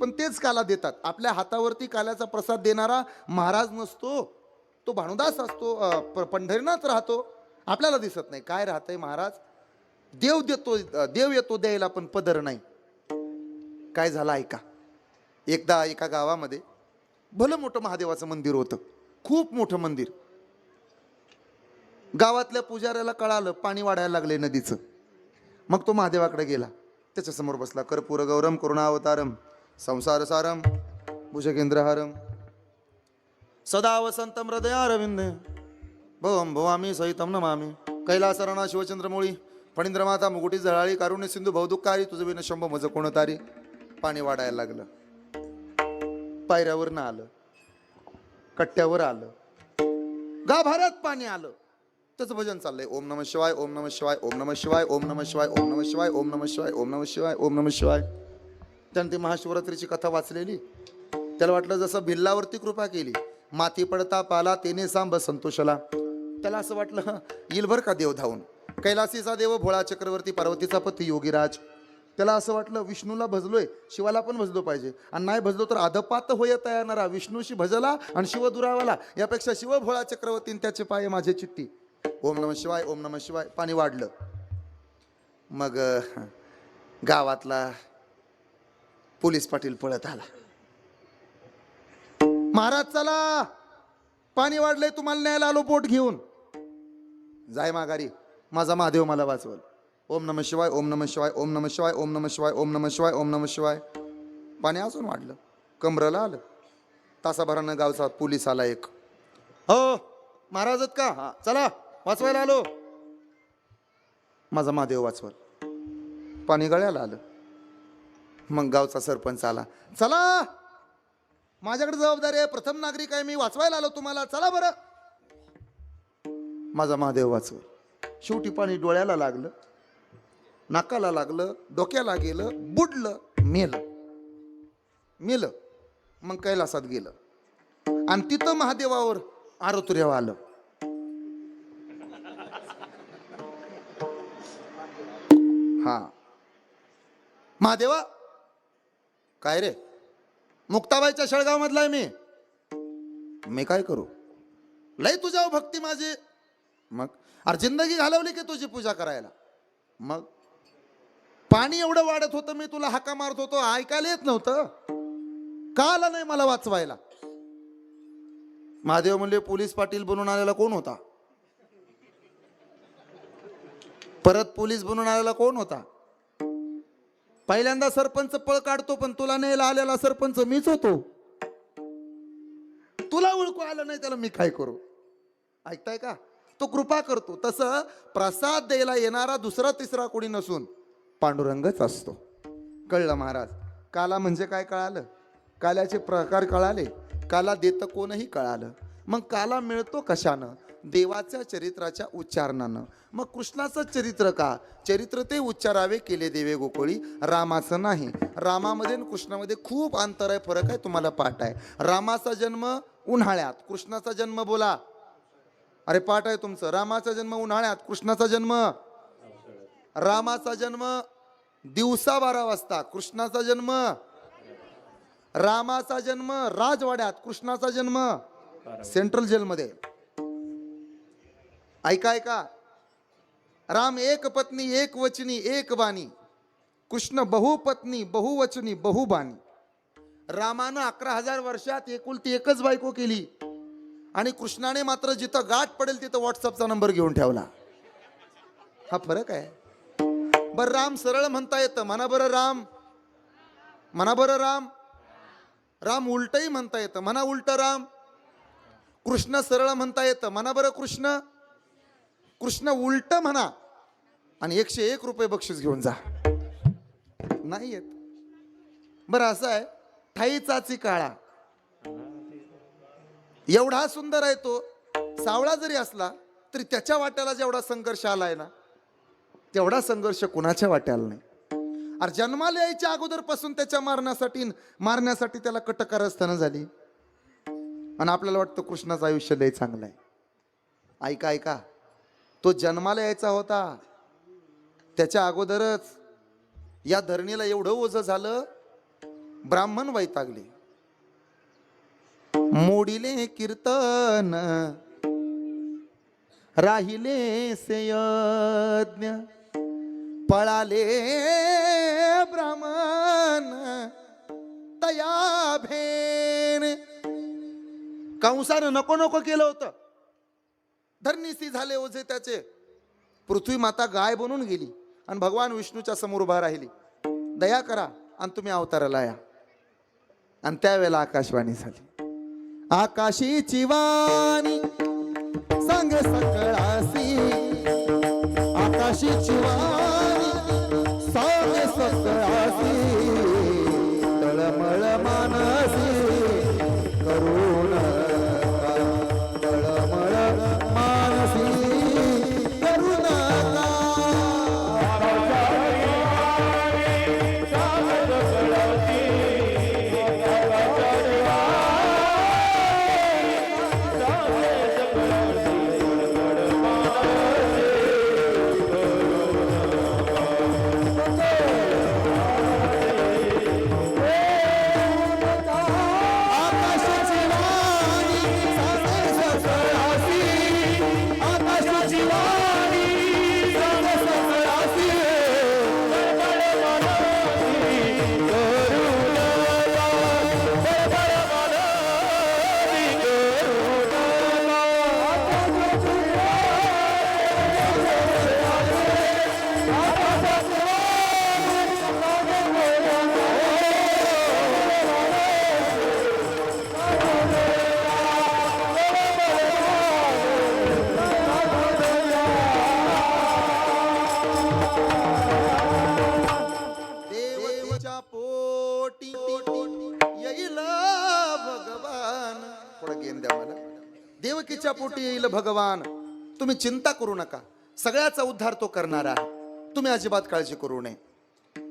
पण तेच काला देतात. आपल्या हातावरती काल्याचा प्रसाद देणारा महाराज नसतो, तो भानुदास असतो, पंढरीनाथ राहतो. आपल्याला दिसत नाही काय राहतंय महाराज. देव देतो, देव येतो द्यायला, पण पदर नाही. काय झालं ऐका. एकदा एका गावामध्ये भलं मोठं महादेवाचं मंदिर होतं, खूप मोठं मंदिर. गावातल्या पुजाऱ्याला कळालं पाणी वाढायला लागले नदीचं. मग तो महादेवाकडे गेला, त्याच्यासमोर बसला. कर्पूर गौरम करुणावतारम संसार सारम भुजगेंद्रहारम सदा वसंतम हृदयारविंद भवम भवामी सहितम नमामि. कैलासरणा शिवचंद्रमौळी फणींद्रमाता मुकुटी जळाळी कारुण्य सिंधू भवदुःकारी तुझ विन शंभ मज कोणतारी. पाणी वाढायला लागलं. पायऱ्यावर ना आलं, कट्ट्यावर आलं, गाभाऱ्यात पाणी आलं. त्याचं भजन चाललंय. ओम नमः शिवाय, ओम नमः शिवाय, ओम नमः शिवाय, ओम नमः शिवाय, ओम नमः शिवाय, ओम नमः शिवाय, ओम नमः शिवाय, ओम नमः शिवाय. त्याने ती महाशिवरात्रीची कथा वाचलेली. त्याला वाटलं जसं भिल्लावरती कृपा केली, माती पडता पाला तेने सांब संतोषला. त्याला असं वाटलं येईल बरं का देव धावून. कैलासीचा देव भोळा चक्रवर्ती, पार्वतीचा पती योगीराज. त्याला असं वाटलं विष्णूला भजलोय, शिवाला पण भजलो पाहिजे. आणि नाही भजलो तर अधपात होयता येणारा विष्णूशी भजला आणि शिव दुरावाला. यापेक्षा शिव भोळा चक्रवर्ती त्याचे पाय माझे चित्ती. ओम नमः शिवाय, ओम नमः शिवाय. पाणी वाढलं. मग गावातला पोलीस पाटील पळत आला. महाराज चला, पाणी वाढलंय, तुम्हाला न्यायला आलो बोट घेऊन. जाय माघारी, माझा महादेव मला वाचवल. ओम नमः शिवाय, ओम नमः शिवाय, ओम नमः शिवाय, ओम नमः शिवाय, ओम नमः शिवाय, ओम नमः शिवाय. पाणी अजून वाढलं, कमरला आलं. तासाभरानं गावचा पोलीस आला एक. हो महाराजत का? हा चला वाचवायला आलो. माझा महादेव वाचवल. पाणी गळ्याला आलं. मग गावचा सरपंच आला. चला माझ्याकडे जबाबदारी आहे, प्रथम नागरिक आहे मी, वाचवायला आलो तुम्हाला, चला बरं. माझा महादेव वाचवल. शेवटी पाणी डोळ्याला लागलं, नाकाला लागलं, डोक्याला गेलं, बुडलं, मेलं. मेलं. मग कैलासात गेलं आणि तिथं महादेवावर आरोतुर्याव आलं. हा महादेवा काय रे? मुक्ताबाईच्या शेळगाव मधला आहे मी काय करू? लय तुझ्यावर भक्ती माझी. मग अरे जिंदगी घालवली की तुझी पूजा करायला. मग पाणी एवढं वाढत होतं, मी तुला हाका मारत होतो, ऐकायला येत नव्हतं का? आला नाही मला वाचवायला? महादेव म्हणले पोलीस पाटील बनून आलेला कोण होता? परत पोलीस बनून आलेला कोण होता? पहिल्यांदा सरपंच पळ काढतो, पण तुला न्यायला आलेला सरपंच मीच होतो. तुला ओळखू आलं नाही त्याला मी काय करू? ऐकताय का? तो कृपा करतो. तसं प्रसाद द्यायला येणारा दुसरा तिसरा कोणी नसून पांडुरंगच असतो. कळलं महाराज. काला म्हणजे काय कळालं, काल्याचे प्रकार कळाले, काला देत कोणही कळालं. मग काला मिळतो कशानं? देवाच्या चरित्राच्या उच्चारणानं. मग कृष्णाचं चरित्र का? चरित्र ते उच्चारावे केले देवे गोकुळी, रामाचं नाही. रामामध्ये आणि कृष्णामध्ये खूप अंतर आहे, फरक आहे, तुम्हाला पाठ आहे. रामाचा जन्म उन्हाळ्यात, कृष्णाचा जन्म बोला. अरे पाठ आहे तुमचं. रामाचा जन्म उन्हाळ्यात, कृष्णाचा जन्म. रामाचा जन्म दिवसा 12 वाजता, कृष्णाचा जन्म. रामाचा जन्म राजवाड्यात, कृष्णाचा जन्म सेंट्रल जेलमध्ये. ऐका ऐका. राम एक पत्नी एक वचनी एक बाणी, कृष्ण बहुपत्नी बहुवचनी बहुबाणी. रामानं 11,000 वर्षात एकुलती एकच बायको केली आणि कृष्णाने मात्र जिथं गाठ पडेल तिथं व्हॉट्सअपचा नंबर घेऊन ठेवला. हा फरक आहे. बर राम सरळ म्हणता येतं, म्हणा बरं राम, म्हणा बरं राम. राम उलटही म्हणता येतं, म्हणा उलट राम. कृष्ण सरळ म्हणता येतं, म्हणा बरं कृष्ण. कृष्ण उलट म्हणा आणि 101 रुपये बक्षीस घेऊन जा. नाही येत. बरं असं आहे, ठाई चाची काळा. एवढा सुंदर आहे तो, सावळा जरी असला तरी त्याच्या वाट्याला जेवढा संघर्ष आलाय ना, तेवढा संघर्ष कुणाच्या वाट्याला नाही. अरे जन्माला यायच्या अगोदरपासून त्याच्या मारण्यासाठी त्याला कटकारस्थानं झाली. आणि आपल्याला वाटतं कृष्णाचं आयुष्य लय चांगलं आहे. ऐका ऐका. तो जन्माला यायचा होता, त्याच्या अगोदरच या धरणीला एवढं ओझं झालं, ब्राह्मण वैतागले. मोडिले कीर्तन राहिले से यज्ञ, पळाले ब्राह्मण तया भेन. कंसानं नको नको केलं होतं. धरणीसी झाले ओझे त्याचे. पृथ्वी माता गाय बनून गेली आणि भगवान विष्णूच्या समोर उभा राहिली. दया करा आणि तुम्ही अवताराला या. आणि त्यावेळेला आकाशवाणी झाली. आकाशीची वाणी सांगे सकळासी, आकाशीची वाणी सांगे सकळासी, तळमळ मानसी करुण देवकीच्या पोटी येईल भगवान. तुम्ही चिंता करू नका, सगळ्याचा उद्धार तो करणार आहे. तुम्ही अजिबात काळजी करू नये.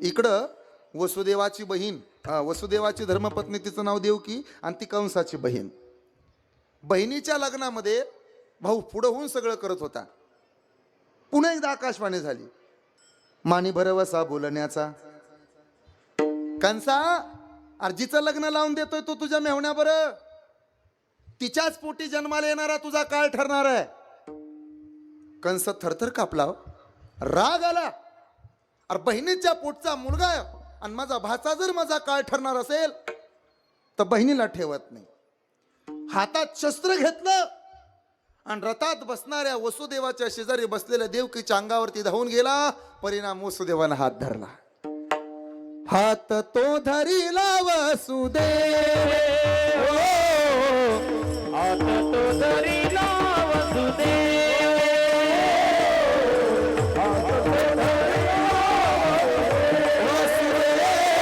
इकडं वसुदेवाची बहीण, वसुदेवाची धर्मपत्नी, तिचं नाव देवकी, आणि ती कंसाची बहीण. बहिणीच्या लग्नामध्ये भाऊ पुढं होऊन सगळं करत होता. पुन्हा एकदा आकाशवाणी झाली. मानी भरवसा बोलण्याचा. कंसा, अर्जीचं लग्न लावून देतोय तो तुझ्या मेहण्या बरं. तिच्याच पोटी जन्माला येणारा तुझा काळ ठरणार आहे. कंस थरथर कापला. राग आला. अरे बहिणीच्या पोटचा मुलगा आहे आणि माझा भाचा जर माझा काळ ठरणार असेल तर बहिणीला ठेवत नाही. हातात शस्त्र घेतलं आणि रथात बसणाऱ्या वसुदेवाच्या शेजारी बसलेल्या देवकीच्या अंगावरती धावून गेला. परिणाम वसुदेवानं हात धरला. हात तो धरीला वसुदेव, हात तो धरीला वसुदेव, हात तो धरीला वसुदेव,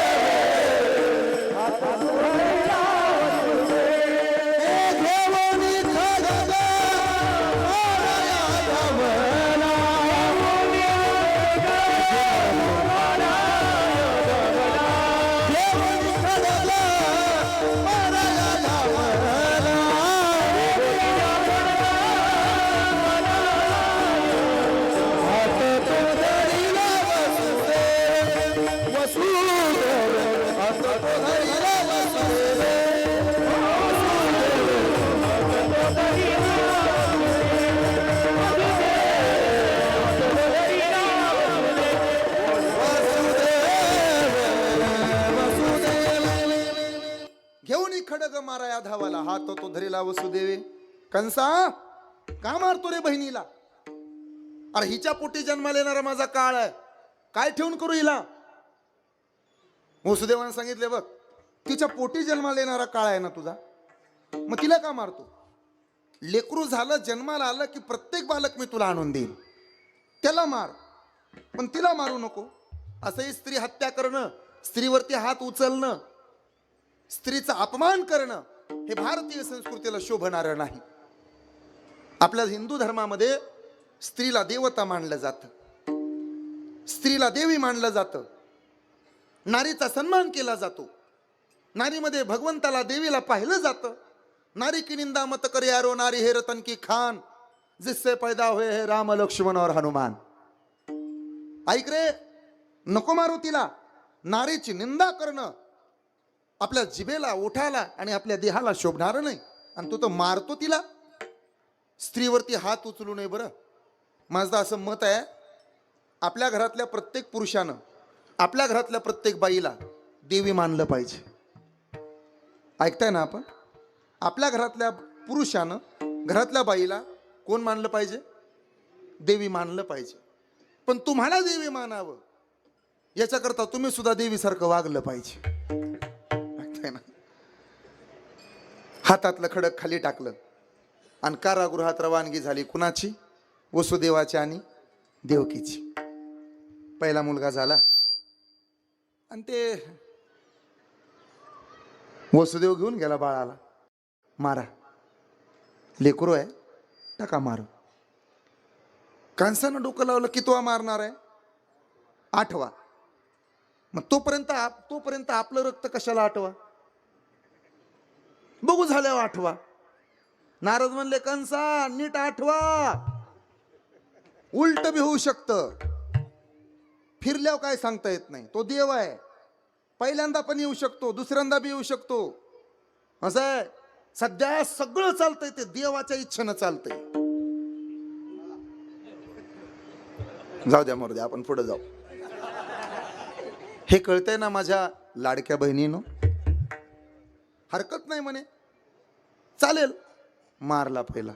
पाहिला वसुदेवे, कंसा का मारतो रे बहिणीला? अरे हिच्या पोटी जन्माला येणारा माझा काळ आहे, काय ठेवून करू हिला? वसुदेवाने सांगितले, बघ तिच्या पोटी जन्माला येणारा काळ आहे ना तुझा, मग तिला का मारतो? लेकरू झालं, जन्माला आलं की प्रत्येक बालक मी तुला आणून देईन, त्याला मार, पण तिला मारू नको. असंही स्त्री हत्या करणं, स्त्रीवरती हात उचलणं, स्त्रीचा अपमान करणं हे भारतीय संस्कृतीला शोभणारं नाही. आपल्या हिंदू धर्मामध्ये स्त्रीला देवता मानलं जातं, स्त्रीला देवी मानलं जातं, नारीचा सन्मान केला जातो, नारीमध्ये भगवंताला देवीला पाहिलं जातं. नारी की निंदा मत करे यारो, नारी है रतन की खान, जिससे पैदा हुए है राम लक्ष्मण और हनुमान. ऐक रे, नको मारू तिला. नारीची निंदा करणं आपल्या जिभेला, ओठाला आणि आपल्या देहाला शोभणार नाही, आणि तो तर मारतो तिला. स्त्रीवरती हात उचलू नये. बरं, माझं असं मत आहे, आपल्या घरातल्या प्रत्येक पुरुषानं आपल्या घरातल्या प्रत्येक बाईला देवी मानलं पाहिजे. ऐकताय ना आपण? आपल्या घरातल्या पुरुषानं घरातल्या बाईला कोण मानलं पाहिजे? देवी मानलं पाहिजे. पण तुम्हाला देवी मानावं याच्याकरता तुम्ही सुद्धा देवीसारखं वागलं पाहिजे. ऐकताय ना? हातातलं खडक खाली टाकलं आणि कारागृहात रवानगी झाली. कुणाची? वसुदेवाची आणि देवकीची. पहिला मुलगा झाला आणि ते वसुदेव घेऊन गेला बाळाला. मारा, लेकरू आहे, टाका मारू. कंसानं डोकं लावलं, कितवा मारणार आहे? 8वा. मग तोपर्यंत आपलं रक्त कशाला 8वा? बघू झाल्यावर 8वा. नारद म्हणले, कंसा नीट 8वा. उलट बी होऊ शकतं, फिरल्यावर काय सांगता येत नाही. तो देव आहे, पहिल्यांदा पण येऊ शकतो, दुसऱ्यांदा बी येऊ शकतो. असं आहे, सध्या सगळं चालतंय ते देवाच्या इच्छेनं चालतंय. जाऊ द्या, मरू द्या, आपण पुढे जाऊ. हे कळतंय ना माझ्या लाडक्या बहिणीनो? हरकत नाही म्हणे, चालेल. मारला पहिला,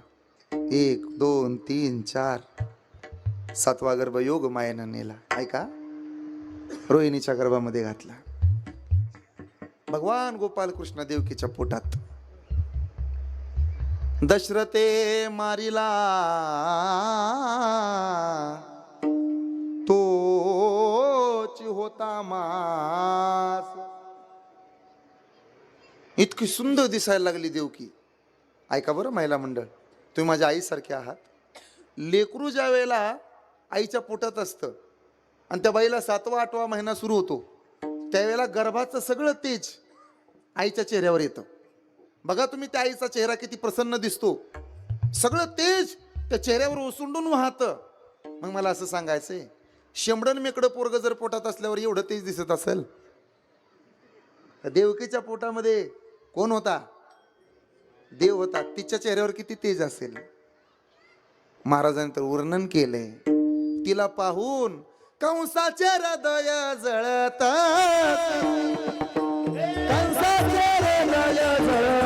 1 2 3 4, 7वा गर्भ योग मायेनं नेला. ऐका, रोहिणीच्या गर्भामध्ये घातला. भगवान गोपाल कृष्ण देवकीच्या पोटात. दशरथे मारिला तोच होता मास. इतकी सुंदर दिसायला लागली देवकी. ऐका बरं महिला मंडळ, तुम्ही माझ्या आईसारखे आहात. लेकरू ज्या वेळेला आईच्या पोटात असतं आणि त्या बाईला 7वा 8वा महिना सुरू होतो, त्यावेळेला गर्भाचं सगळं तेज आईच्या चेहऱ्यावर येतं. बघा तुम्ही, त्या आईचा चेहरा किती प्रसन्न दिसतो, सगळं तेज त्या चेहऱ्यावर ओसंडून वाहतं. मग मला असं सांगायचंय, शेंबडण मेकडं पोरग जर पोटात असल्यावर एवढं तेज दिसत असेल, देवकीच्या पोटामध्ये कोण होता? देव होता. तिच्या चेहऱ्यावर किती तेज असेल. महाराजांनी तर वर्णन केलंय, तिला पाहून कंसाचे हृदय जळतात, कंसाचे हृदय जळतात.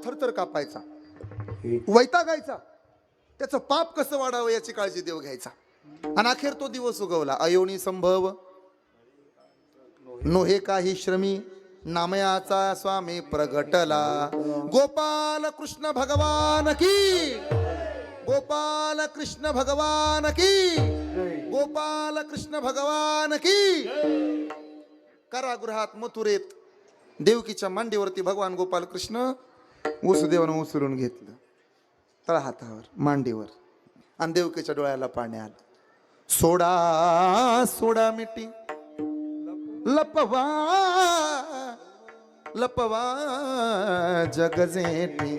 थरथर कापायचा, वैतागायचा. त्याचं पाप कसं वाढावं याची काळजी देव घ्यायचा. आणि अखेर तो दिवस उगवला. अयोनी संभव नोहे काही श्रमी, नामयाचा स्वामी प्रगटला. गोपाल कृष्ण भगवान की, गोपाल कृष्ण भगवान की, गोपाल कृष्ण भगवान की. कारागृहात मथुरेत देवकीच्या मांडीवरती भगवान गोपाल कृष्ण वसुदेवानं उचलून घेतलं तळहातावर मांडीवर आणि देवकीच्या डोळ्याला पाणी आलं. सोडा सोडा मिठी लपवा लपवा जग जेठी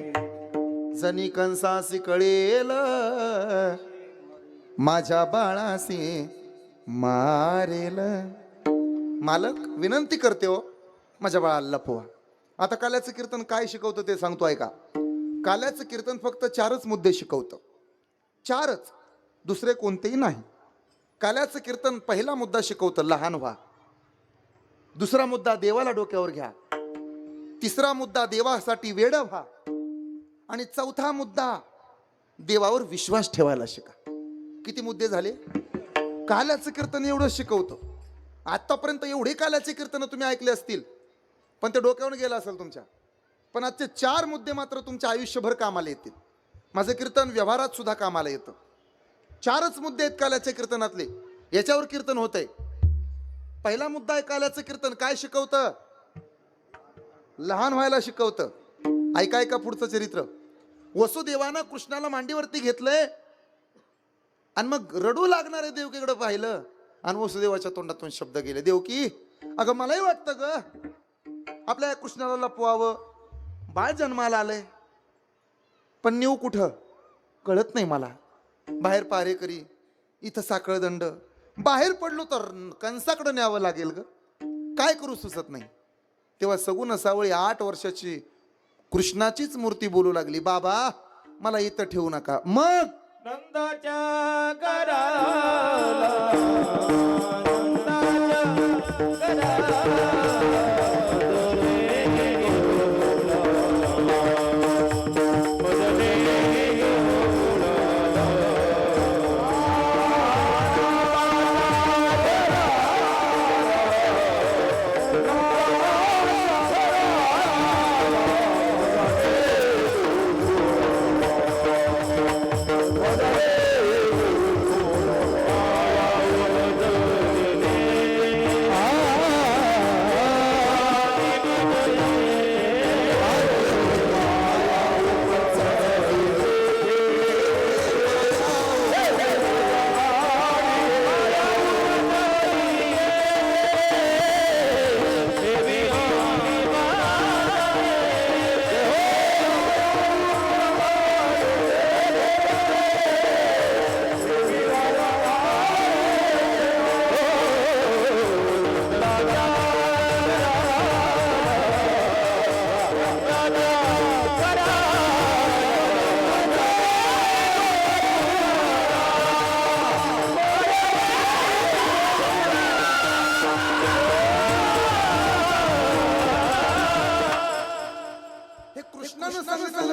जनी कंसासी कळेल माझ्या बाळासी मारेल. मालक विनंती करते हो माझ्या बाळाला लपवा. आता काल्याचं कीर्तन काय शिकवतं ते सांगतो ऐका. काल्याचं कीर्तन फक्त 4च मुद्दे शिकवतं. 4च, दुसरे कोणतेही नाही. काल्याचं कीर्तन पहिला मुद्दा शिकवतं लहान व्हा. दुसरा मुद्दा देवाला डोक्यावर घ्या. तिसरा मुद्दा देवासाठी वेड व्हा. आणि चौथा मुद्दा देवावर विश्वास ठेवायला शिका. किती मुद्दे झाले? काल्याचं कीर्तन एवढं शिकवतं. आतापर्यंत एवढे काल्याचे कीर्तन तुम्ही ऐकले असतील पण ते डोक्यावर गेलं असेल तुमच्या. पण आजचे 4 मुद्दे मात्र तुमच्या आयुष्यभर कामाला येतील. माझं कीर्तन व्यवहारात सुद्धा कामाला येतं. 4च मुद्दे आहेत काल्याच्या कीर्तनातले. याच्यावर कीर्तन होतंय. पहिला मुद्दा आहे काल्याचं कीर्तन काय शिकवतं? लहान व्हायला शिकवतं. ऐका ऐका पुढचं चरित्र. वसुदेवानं कृष्णाला मांडीवरती घेतलंय आणि मग रडू लागणारे देवकीकडे पाहिलं आणि वसुदेवाच्या तोंडातून शब्द गेले. देवकी अगं मलाही वाटतं ग आपल्या कृष्णाला लपवावं. बाळ जन्माला आलंय पण नेऊ कुठं कळत नाही मला. बाहेर पारेकरी इथं साखळदंड. बाहेर पडलो तर कंसाकडं न्यावं लागेल ग. काय करू सुचत नाही. तेव्हा सगुण सावळी 8 वर्षाची कृष्णाचीच मूर्ती बोलू लागली. बाबा मला इथं ठेवू नका. मग नंदाच्या घराला नंदाच्या घराला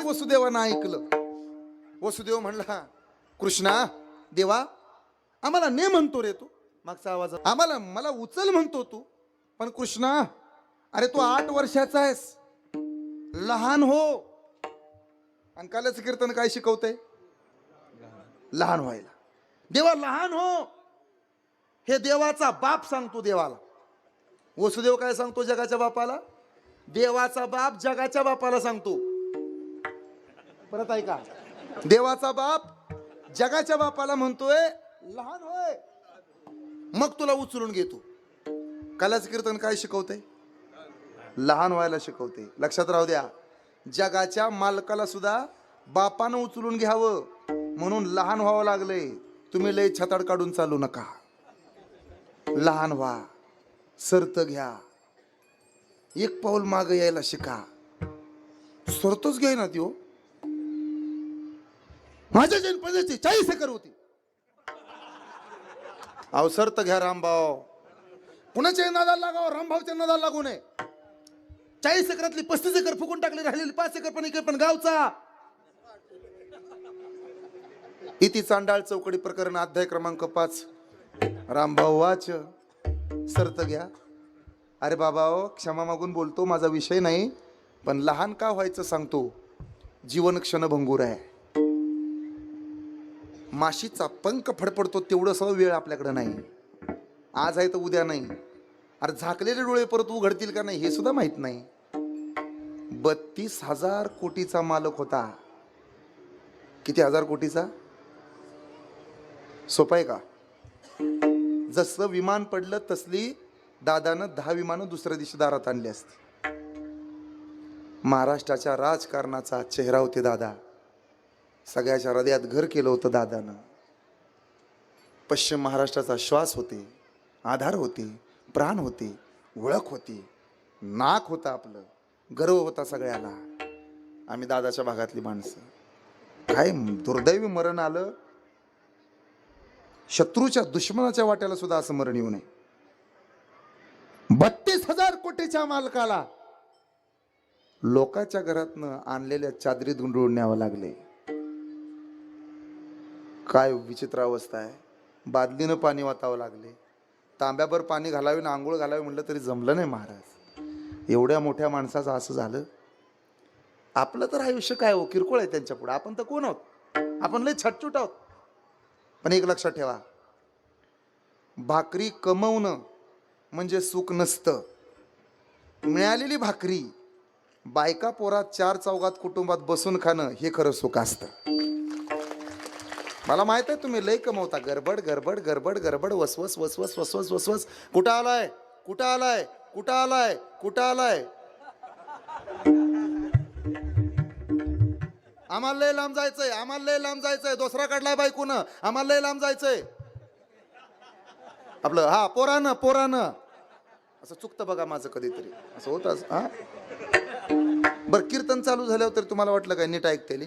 वसुदेवानं ऐकलं. वसुदेव म्हणला कृष्णा देवा आम्हाला ने म्हणतो रे तू. मागचा आवाज मला उचल म्हणतो तू. पण कृष्णा अरे तू 8 वर्षाचा आहेस. लहान हो. आणि काल्याचं कीर्तन काय शिकवतंय? लहान व्हायला. देवा लहान हो हे देवाचा बाप सांगतो देवाला. वसुदेव काय सांगतो जगाच्या बापाला? देवाचा बाप जगाच्या बापाला सांगतो. परत ऐका. देवाचा बाप जगाच्या बापाला म्हणतोय लहान होय मग तुला उचलून घेतो. काल्याचं कीर्तन काय शिकवते? लहान व्हायला शिकवते. लक्षात राहू द्या. जगाच्या मालकाला सुद्धा बापानं उचलून घ्यावं म्हणून लहान व्हावं लागलंय. तुम्ही लय छताड काढून चालू नका. लहान व्हा. सरत घ्या. एक पाऊल माग यायला शिका. सरतच घ्याय ना त्यो. माझ्या जन्मपदाची 40 एकर होती. अहो सरत घ्या रामभाऊ. कुणाच्या नादाला लागावं? रामभाऊच्या नादाला लागू नये. 40 एकरातली 35 एकर फुकून टाकली. राहिलेली 5 एकर पण इकडे पण गावचा. इति चांडाळ चौकडी प्रकरण अध्याय क्रमांक 5. रामभाऊ वाच. सरत घ्या. अरे बाबा क्षमा मागून बोलतो. माझा विषय नाही पण लहान का व्हायचं सांगतो. जीवन क्षणभंगूर आहे. माशीचा पंख फडफडतो तेवढं सगळं वेळ आपल्याकडे नाही. आज आहे तर उद्या नाही. अरे झाकलेले डोळे परत उघडतील का नाही हे सुद्धा माहित नाही. 32,000 कोटीचा मालक होता. किती हजार कोटीचा? सोपं आहे का? जसं विमान पडलं तसली दादानं 10 विमानं दुसऱ्या दिवशी दारात आणली असती. महाराष्ट्राच्या राजकारणाचा चेहरा होते दादा. सगळ्याच्या हृदयात घर केलं होतं दादानं. पश्चिम महाराष्ट्राचा श्वास होते, आधार होते, प्राण होते, ओळख होती, नाक होतं आपलं, गर्व होता सगळ्याला. आम्ही दादाच्या भागातली माणसं. काय दुर्दैवी मरण आलं. शत्रूच्या दुश्मनाच्या वाट्याला सुद्धा असं मरण येऊ नये. 32,000 कोटीच्या मालकाला लोकांच्या घरातनं आणलेल्या चादरीत गुंडळून न्यावं लागले. काय विचित्र अवस्था आहे. बादलीनं पाणी वाचावं लागले. तांब्याभर पाणी घालावे ना आंघोळ घालावे म्हटलं तरी जमलं नाही महाराज. एवढ्या मोठ्या माणसाचं असं झालं. आपलं तर आयुष्य काय हो, किरकोळ आहे त्यांच्या पुढे. आपण तर कोण आहोत? आपण लय छटछूट आहोत. पण एक लक्षात ठेवा, भाकरी कमवणं म्हणजे सुख नसतं. मिळालेली भाकरी बायका पोरात 4 चौघात कुटुंबात बसून खाणं हे खरं सुख असतं. मला माहित आहे तुम्ही लय कमवता. गडबड गडबड गडबड गडबड वसवस वसवस वसवस वसवस. कुठं आलाय, कुठं आलाय, कुठं आलाय, कुठं आलाय. आम्हाला लय लांब जायचंय, आम्हाला लय लांब जायचंय. दुसरा काढलाय बायकोनं, आम्हाला लय लांब जायचंय. आपलं हा पोरानं पोरानं असं चुकतं बघा माझं कधीतरी. असं होतं हा. बरं कीर्तन चालू झाल्यावर तर तुम्हाला वाटलं काय नीट ऐकतेली.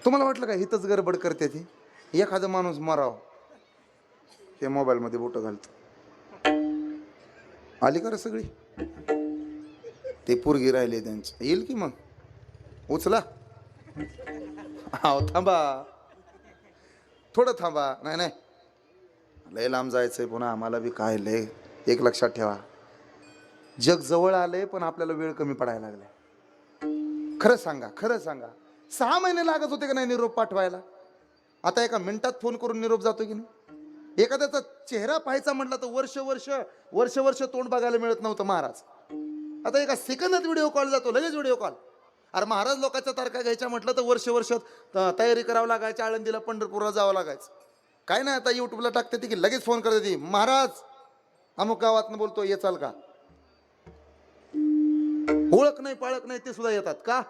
तुम्हाला वाटलं काय हितच गडबड करते ती. एखादा माणूस मराव हे मोबाईल मध्ये बोट घालतो. आली का रे सगळी? ते पोरगी राहिले त्यांची येईल की मग उचला. थांबा थोडं थांबा. नाही नाही लय लांब जायचंय पुन्हा आम्हाला बी. काय लय एक लक्षात ठेवा, जग जवळ आलंय पण आपल्याला वेळ कमी पडायला लागलाय. खरं सांगा, खरं सांगा. 6 महिने लागत होते का नाही निरोप पाठवायला? आता एका मिनिटात फोन करून निरोप जातो की नाही? एखाद्याचा चेहरा पाहायचा म्हटलं तर वर्ष वर्ष वर्ष वर्ष तोंड बघायला मिळत नव्हतं महाराज. आता एका सेकंदात व्हिडिओ कॉल जातो, लगेच व्हिडिओ कॉल. अरे महाराज लोकांच्या तारखा घ्यायच्या म्हटलं तर वर्ष वर्ष तयारी करावं लागायची. आळंदीला पंढरपूरला जावं लागायचं. काय नाही आता युट्यूबला टाकते ती की लगेच फोन करते ती, महाराज अमुक गावातनं बोलतो ये चाल का. ओळख नाही पाळख नाही ते सुद्धा येतात का?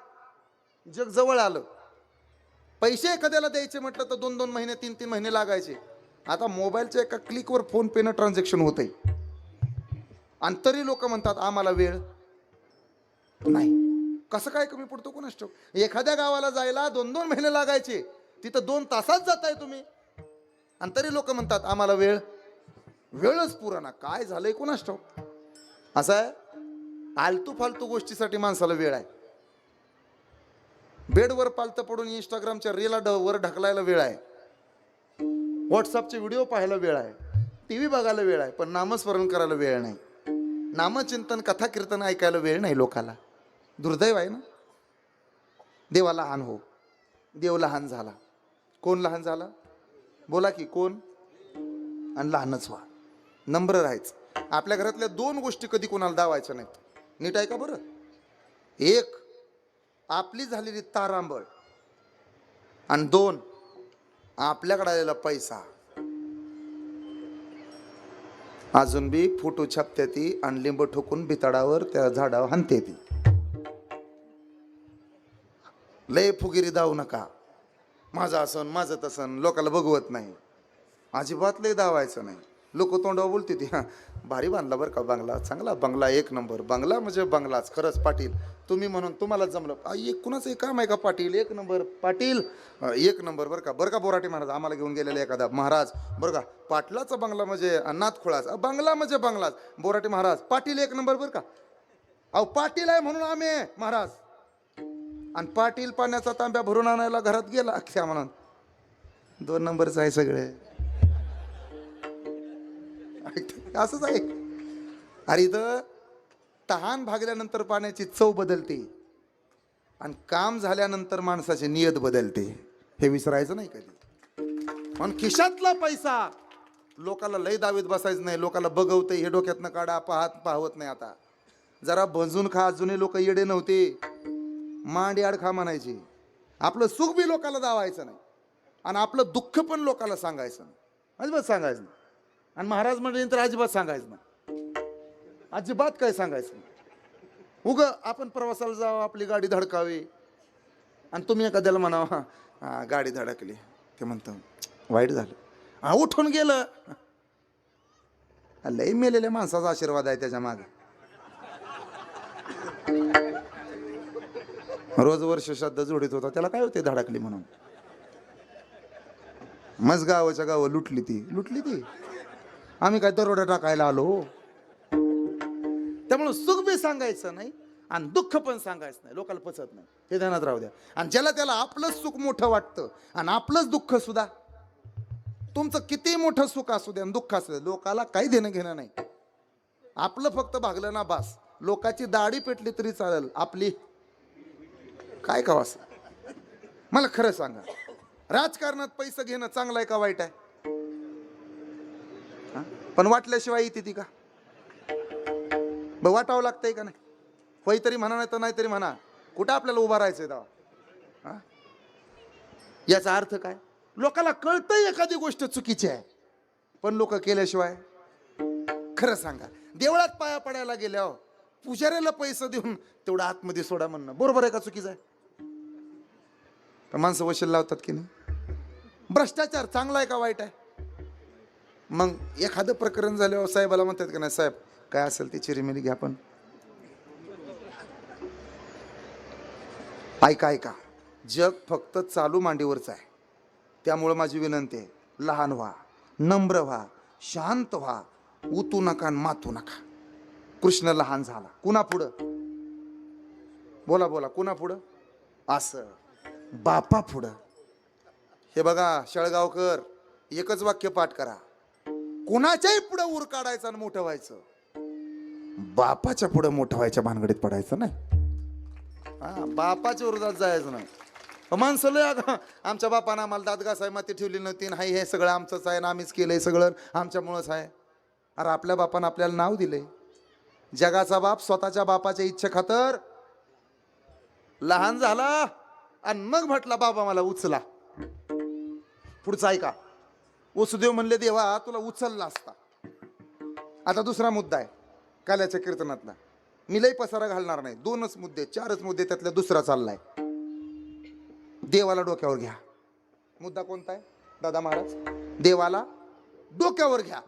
जग जवळ आलं. पैसे एखाद्याला द्यायचे म्हटलं तर 2-2 महिने 3-3 महिने लागायचे. आता मोबाईलच्या एका क्लिकवर फोन पेनं ट्रान्झॅक्शन होतंय. आणि तरी लोक म्हणतात आम्हाला वेळ नाही. कसं काय कमी पडतो कोणास ठाऊक. एखाद्या गावाला जायला 2-2 महिने लागायचे, तिथं 2 तासात जाताय तुम्ही. आणि तरी लोक म्हणतात आम्हाला वेळ. वेळच पुराना. काय झालंय कोणास ठाऊक. असं आहे आलतू फालतू गोष्टीसाठी माणसाला वेळ आहे. बेडवर पालतं पडून इंस्टाग्रामच्या रीला वर ढकलायला वेळ आहे. व्हॉट्सअपचे व्हिडिओ पाहायला वेळ आहे. टीव्ही बघायला वेळ आहे. पण नामस्मरण करायला वेळ नाही. नामचिंतन कथा कीर्तन ऐकायला वेळ नाही लोकाला. दुर्दैव आहे ना. देवा लहान हो. देव लहान झाला. कोण लहान झाला बोला की कोण. आणि लहानच व्हा. नम्र राहायचं. आपल्या घरातल्या 2 गोष्टी कधी कोणाला दावायच्या नाहीत. नीट आहे का बरं. एक आपली झालेली तारांबळ. आणि 2 आपल्याकडे आलेला पैसा. अजून बी फोटो छापते ती आणि लिंब ठोकून भिताडावर त्या झाडावर हाणते ती. लय फुगिरी दावू नका. माझं असन माझं तसन लोकाला बघवत नाही. अजिबात लय दावायचं नाही. लोक तोंडावर बोलते ती भारी बांधला बरं का बंगला. चांगला बंगला, 1 नंबर बंगला. म्हणजे बंगलाच खरंच पाटील. तुम्ही म्हणून तुम्हाला जमलं. एक कुणाचं एक काम आहे का पाटील? 1 नंबर पाटील 1 नंबर बरं का. बरं का बोराटे महाराज आम्हाला घेऊन गेलेले एखादा महाराज बरं का. पाटलाचा बंगला म्हणजे नाथखोळाच बंगला म्हणजे बंगलाच. बोराटे महाराज पाटील 1 नंबर बरं का. अहो पाटील आहे म्हणून आम्ही महाराज. आणि पाटील पाण्याचा तांब्या भरून आणायला घरात गेला अख्ख्या म्हणून 2 नंबरच आहे सगळे. असंच आहे. अरे इथं तहान भागल्यानंतर पाण्याची चव बदलते आणि काम झाल्यानंतर माणसाची नियत बदलते. हे विसरायचं नाही कधी. आणि खिशातला पैसा लोकाला लय दावीत बसायचं नाही. लोकाला बघवतंय हे डोक्यातनं काढा, पाहत नाही. आता जरा भंजून खा. जुने लोक येडे नव्हते, मांड याड खा म्हणायचे. आपलं सुख बी लोकाला दावायचं नाही आणि आपलं दुःख पण लोकाला सांगायचं नाही, अजिबात सांगायचं नाही. आणि महाराज म्हणजे तर अजिबात सांगायचं नाही, अजिबात काय सांगायचं नाही. उग आपण प्रवासाला जावं, आपली गाडी धडकावी आणि तुम्ही एखाद्याला म्हणावं हा गाडी धडकली, ते म्हणतं वाईट झालं, हा उठून गेलं. लय मेलेल्या माणसाचा आशीर्वाद आहे त्याच्या मागे. रोज वर्ष श्रद्धा जोडीत होता, त्याला काय होते धडकली म्हणून. मज गावाच्या गाव लुटली ती. आम्ही काय दरोडा टाकायला आलो. त्यामुळे सुख बी सांगायचं नाही आणि दुःख पण सांगायचं नाही, लोकांना पचत नाही, हे ध्यानात राहू द्या. आणि ज्याला त्याला आपलंच सुख मोठं वाटतं आणि आपलंच दुःख सुद्धा, तुमचं किती मोठं सुख असू द्या आणि दुःख असू द्या, लोकाला काही देणं घेणं नाही. आपलं फक्त भागलं ना बास. लोकाची दाढी पेटली तरी चालेल, आपली काय का असं. मला खरं सांगा, राजकारणात पैसे घेणं चांगलं आहे का वाईट आहे? पण वाटल्याशिवाय येते ती का? वाटावं लागतंय का नाही? होय तरी म्हणा, नाही तर नाही तरी म्हणा. कुठं आपल्याला उभा राहायचंय तेव्हा? याचा अर्थ काय? लोकाला कळतंय एखादी गोष्ट चुकीची आहे, पण लोक केल्याशिवाय. खरं सांगा, देवळात पाया पडायला गेल्यावर पुजाऱ्याला पैसे देऊन तेवढं आतमध्ये सोडा म्हणणं बरोबर आहे का चुकीचं आहे? तर माणसं वशील लावतात की नाही. भ्रष्टाचार चांगला आहे का वाईट आहे? मग एखादं प्रकरण झाल्यावर साहेबाला म्हणतात की नाही, साहेब काय असेल ती चिरीमिरी घ्या, पण ऐका, जग फक्त चालू मांडीवरच आहे. त्यामुळं माझी विनंती आहे, लहान व्हा, नम्र व्हा, शांत व्हा, उतू नका आणि मातू नका. कृष्ण लहान झाला कुणा पुढं? बोला कुणा पुढं? असं बापा पुढं. हे बघा शेळगावकर, एकच वाक्य पाठ करा, कुणाच्याही पुढं उर काढायचं आणि मोठं व्हायचं, बापाच्या पुढं मोठं व्हायच्या भानगडीत पडायचं नाही. बापाच्या विरोधात जायचं नाही. माणसं लय आमच्या बापानं आम्हाला दात घासाय माती ठेवली नव्हती, नाही हे सगळं आमचंच आहे ना, आम्हीच केलंय सगळं आमच्यामुळंच आहे. अरे आपल्या बापानं आपल्याला नाव दिलंय. जगाचा बाप स्वतःच्या बापाच्या इच्छे खातर लहान झाला आणि मग म्हटला बाबा मला उचला. पुढचा ऐका, वसुदेव म्हणले देवा तुला उचलला असता. आता दुसरा मुद्दा आहे काल्याच्या कीर्तनातला. मी लई पसारा घालणार नाही, 2च मुद्दे 4च मुद्दे, त्यातला दुसरा चाललाय. देवाला डोक्यावर घ्या. मुद्दा कोणता आहे दादा महाराज? देवाला डोक्यावर घ्या.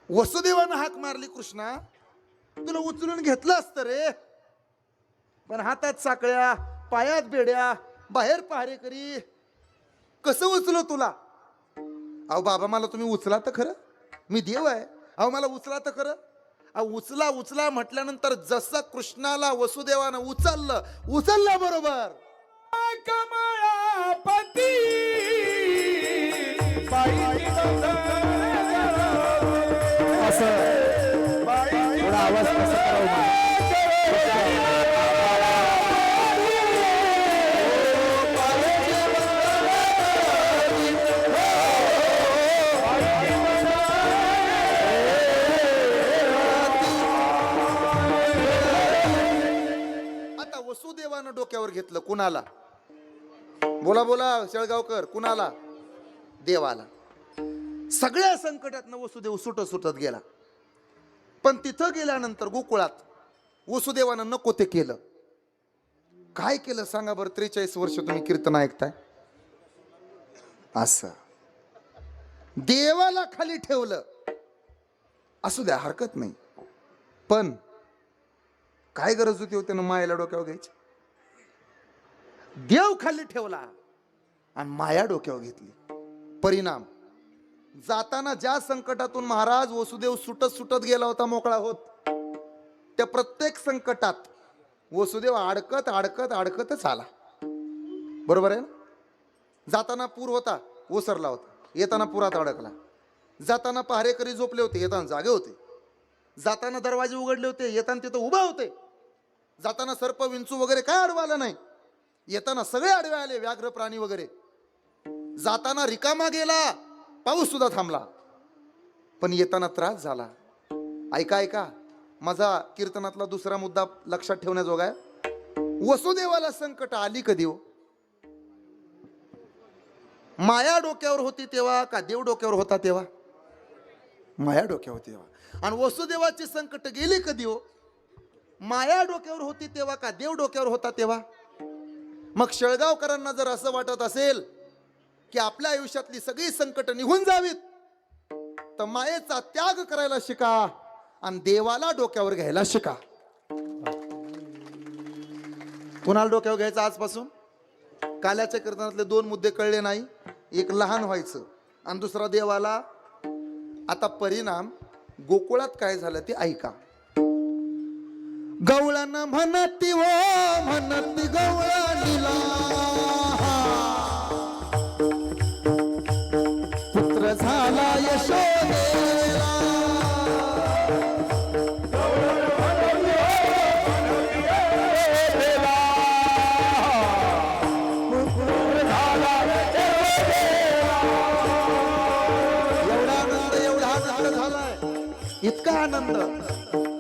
वसुदेवानं हाक मारली, कृष्णा तुला उचलून घेतलं असतं रे, पण हातात साकळ्या, पायात बेड्या, बाहेर पहारेकरी, कसं उचलो तुला? अहो बाबा मला तुम्ही उचला तर खरं, मी देव आहे. अहो मला उचला तर खरं. उचला म्हटल्यानंतर जसं कृष्णाला वसुदेवानं उचललं बरोबर कमळापती थोडा आवाज कसा करावा? वसुदेवानं डोक्यावर घेतलं कुणाला? बोला शेळगावकर, कुणाला? देवाला. सगळ्या संकटातनं वसुदेव सुटत गेला. पण तिथं गेल्यानंतर गोकुळात वसुदेवानं नको ते केलं. काय केलं सांगा बरं? 43 वर्ष तुम्ही कीर्तन ऐकताय. असं देवाला खाली ठेवलं. असू द्या हरकत नाही, पण काय गरज होती त्यानं मायाला डोक्यावर घ्यायची? देव खाली ठेवला आणि माया डोक्यावर घेतली. परिणाम, जाताना ज्या संकटातून महाराज वसुदेव सुटत गेला होता मोकळा होत, त्या प्रत्येक संकटात वसुदेव अडकतच आला. बरोबर आहे ना? जाताना पूर होता, ओसरला होता, येताना पुरात अडकला. जाताना पहारेकरी झोपले होते, येताना जागे होते. जाताना दरवाजे उघडले होते, येताना तिथं उभा होते. जाताना सर्प विंचू वगैरे काय अडवालं नाही, येताना सगळे आडवे आले, व्याघ्र प्राणी वगैरे. जाताना रिकामा गेला, पाऊस सुद्धा थांबला, पण येताना त्रास झाला. ऐका ऐका, माझा कीर्तनातला दुसरा मुद्दा लक्षात ठेवण्याजोगा आहे. वसुदेवाला संकट आली कधी हो? माया डोक्यावर होती तेव्हा का देव डोक्यावर होता तेव्हा? माया डोक्यावर होती तेव्हा. आणि वसुदेवाची संकट गेली कधी हो? माया डोक्यावर होती तेव्हा का देव डोक्यावर होता तेव्हा? मग शेळगावकरांना जर असं वाटत असेल की आपल्या आयुष्यातली सगळी संकट निघून जावीत, तर मायेचा त्याग करायला शिका आणि देवाला डोक्यावर घ्यायला शिका. कुणाला डोक्यावर घ्यायचं आजपासून? काल्याच्या कीर्तनातले 2 मुद्दे कळले नाही, एक लहान व्हायचं आणि दुसरा देवाला. आता परिणाम गोकुळात काय झालं ते ऐका. गवळण म्हणती हो म्हणती गवळणीला, पुत्र झाला यशोदेला. इतका आनंद.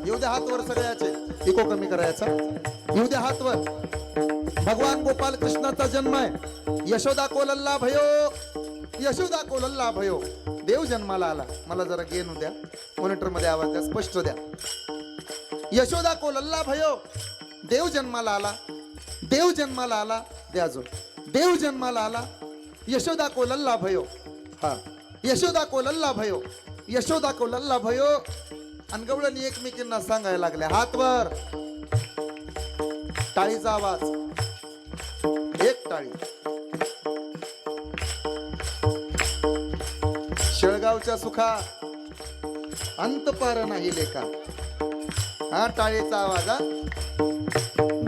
येऊ द्या हातवर सगळ्याचे, इको कमी करायचा. येऊ द्या हातवर. भगवान गोपाल कृष्णाचा जन्म आहे. यशोदा कोलल्ला भयो, यशोदा कोलल्ला भयो. देव जन्माला आला. मला जरा गेन द्या, मॉनिटर मध्ये आवाज द्या, स्पष्ट द्या. यशोदा कोलल्ला भयो, देव जन्माला आला. देव जन्माला आला, द्या जो. देव जन्माला आला, यशोदा कोलल्ला भयो. हा, यशोदा कोलल्ला भयो, यशोदा कोलल्ला भयो. आणि गवळणी एकमेकींना सांगायला लागल्या. हातवर. टाळीचा आवाज. एक टाळी. शेळगावच्या सुखा अंत पार नाही लेखा. हा टाळीचा आवाज. हा,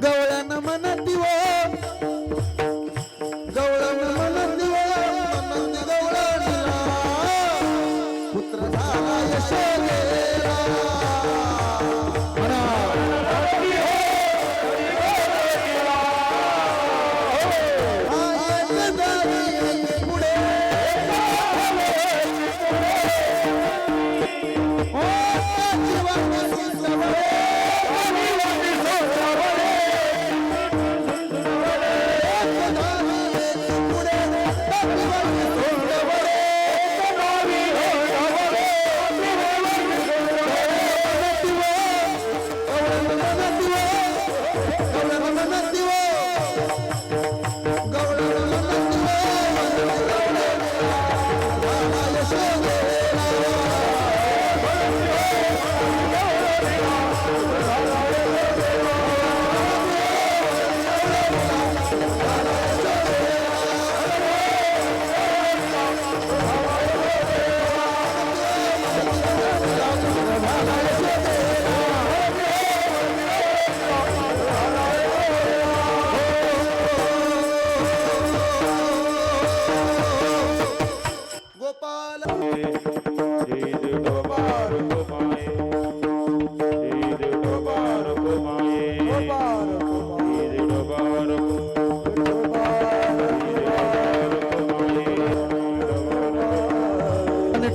गवळण म्हणती वो, गवळण म्हणती वो, म्हणती गवळणीला, पुत्र झाला यशोदेला.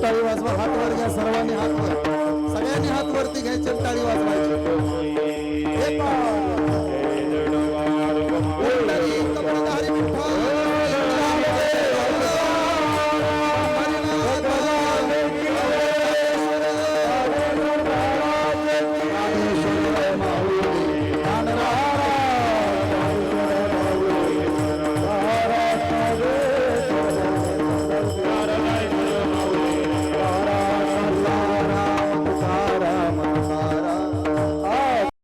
टाळी वाजवा. हात वर घ्या सर्वांनी. हात वर, सगळ्यांनी हात वरती घ्यायचे, टाळी वाजवायची.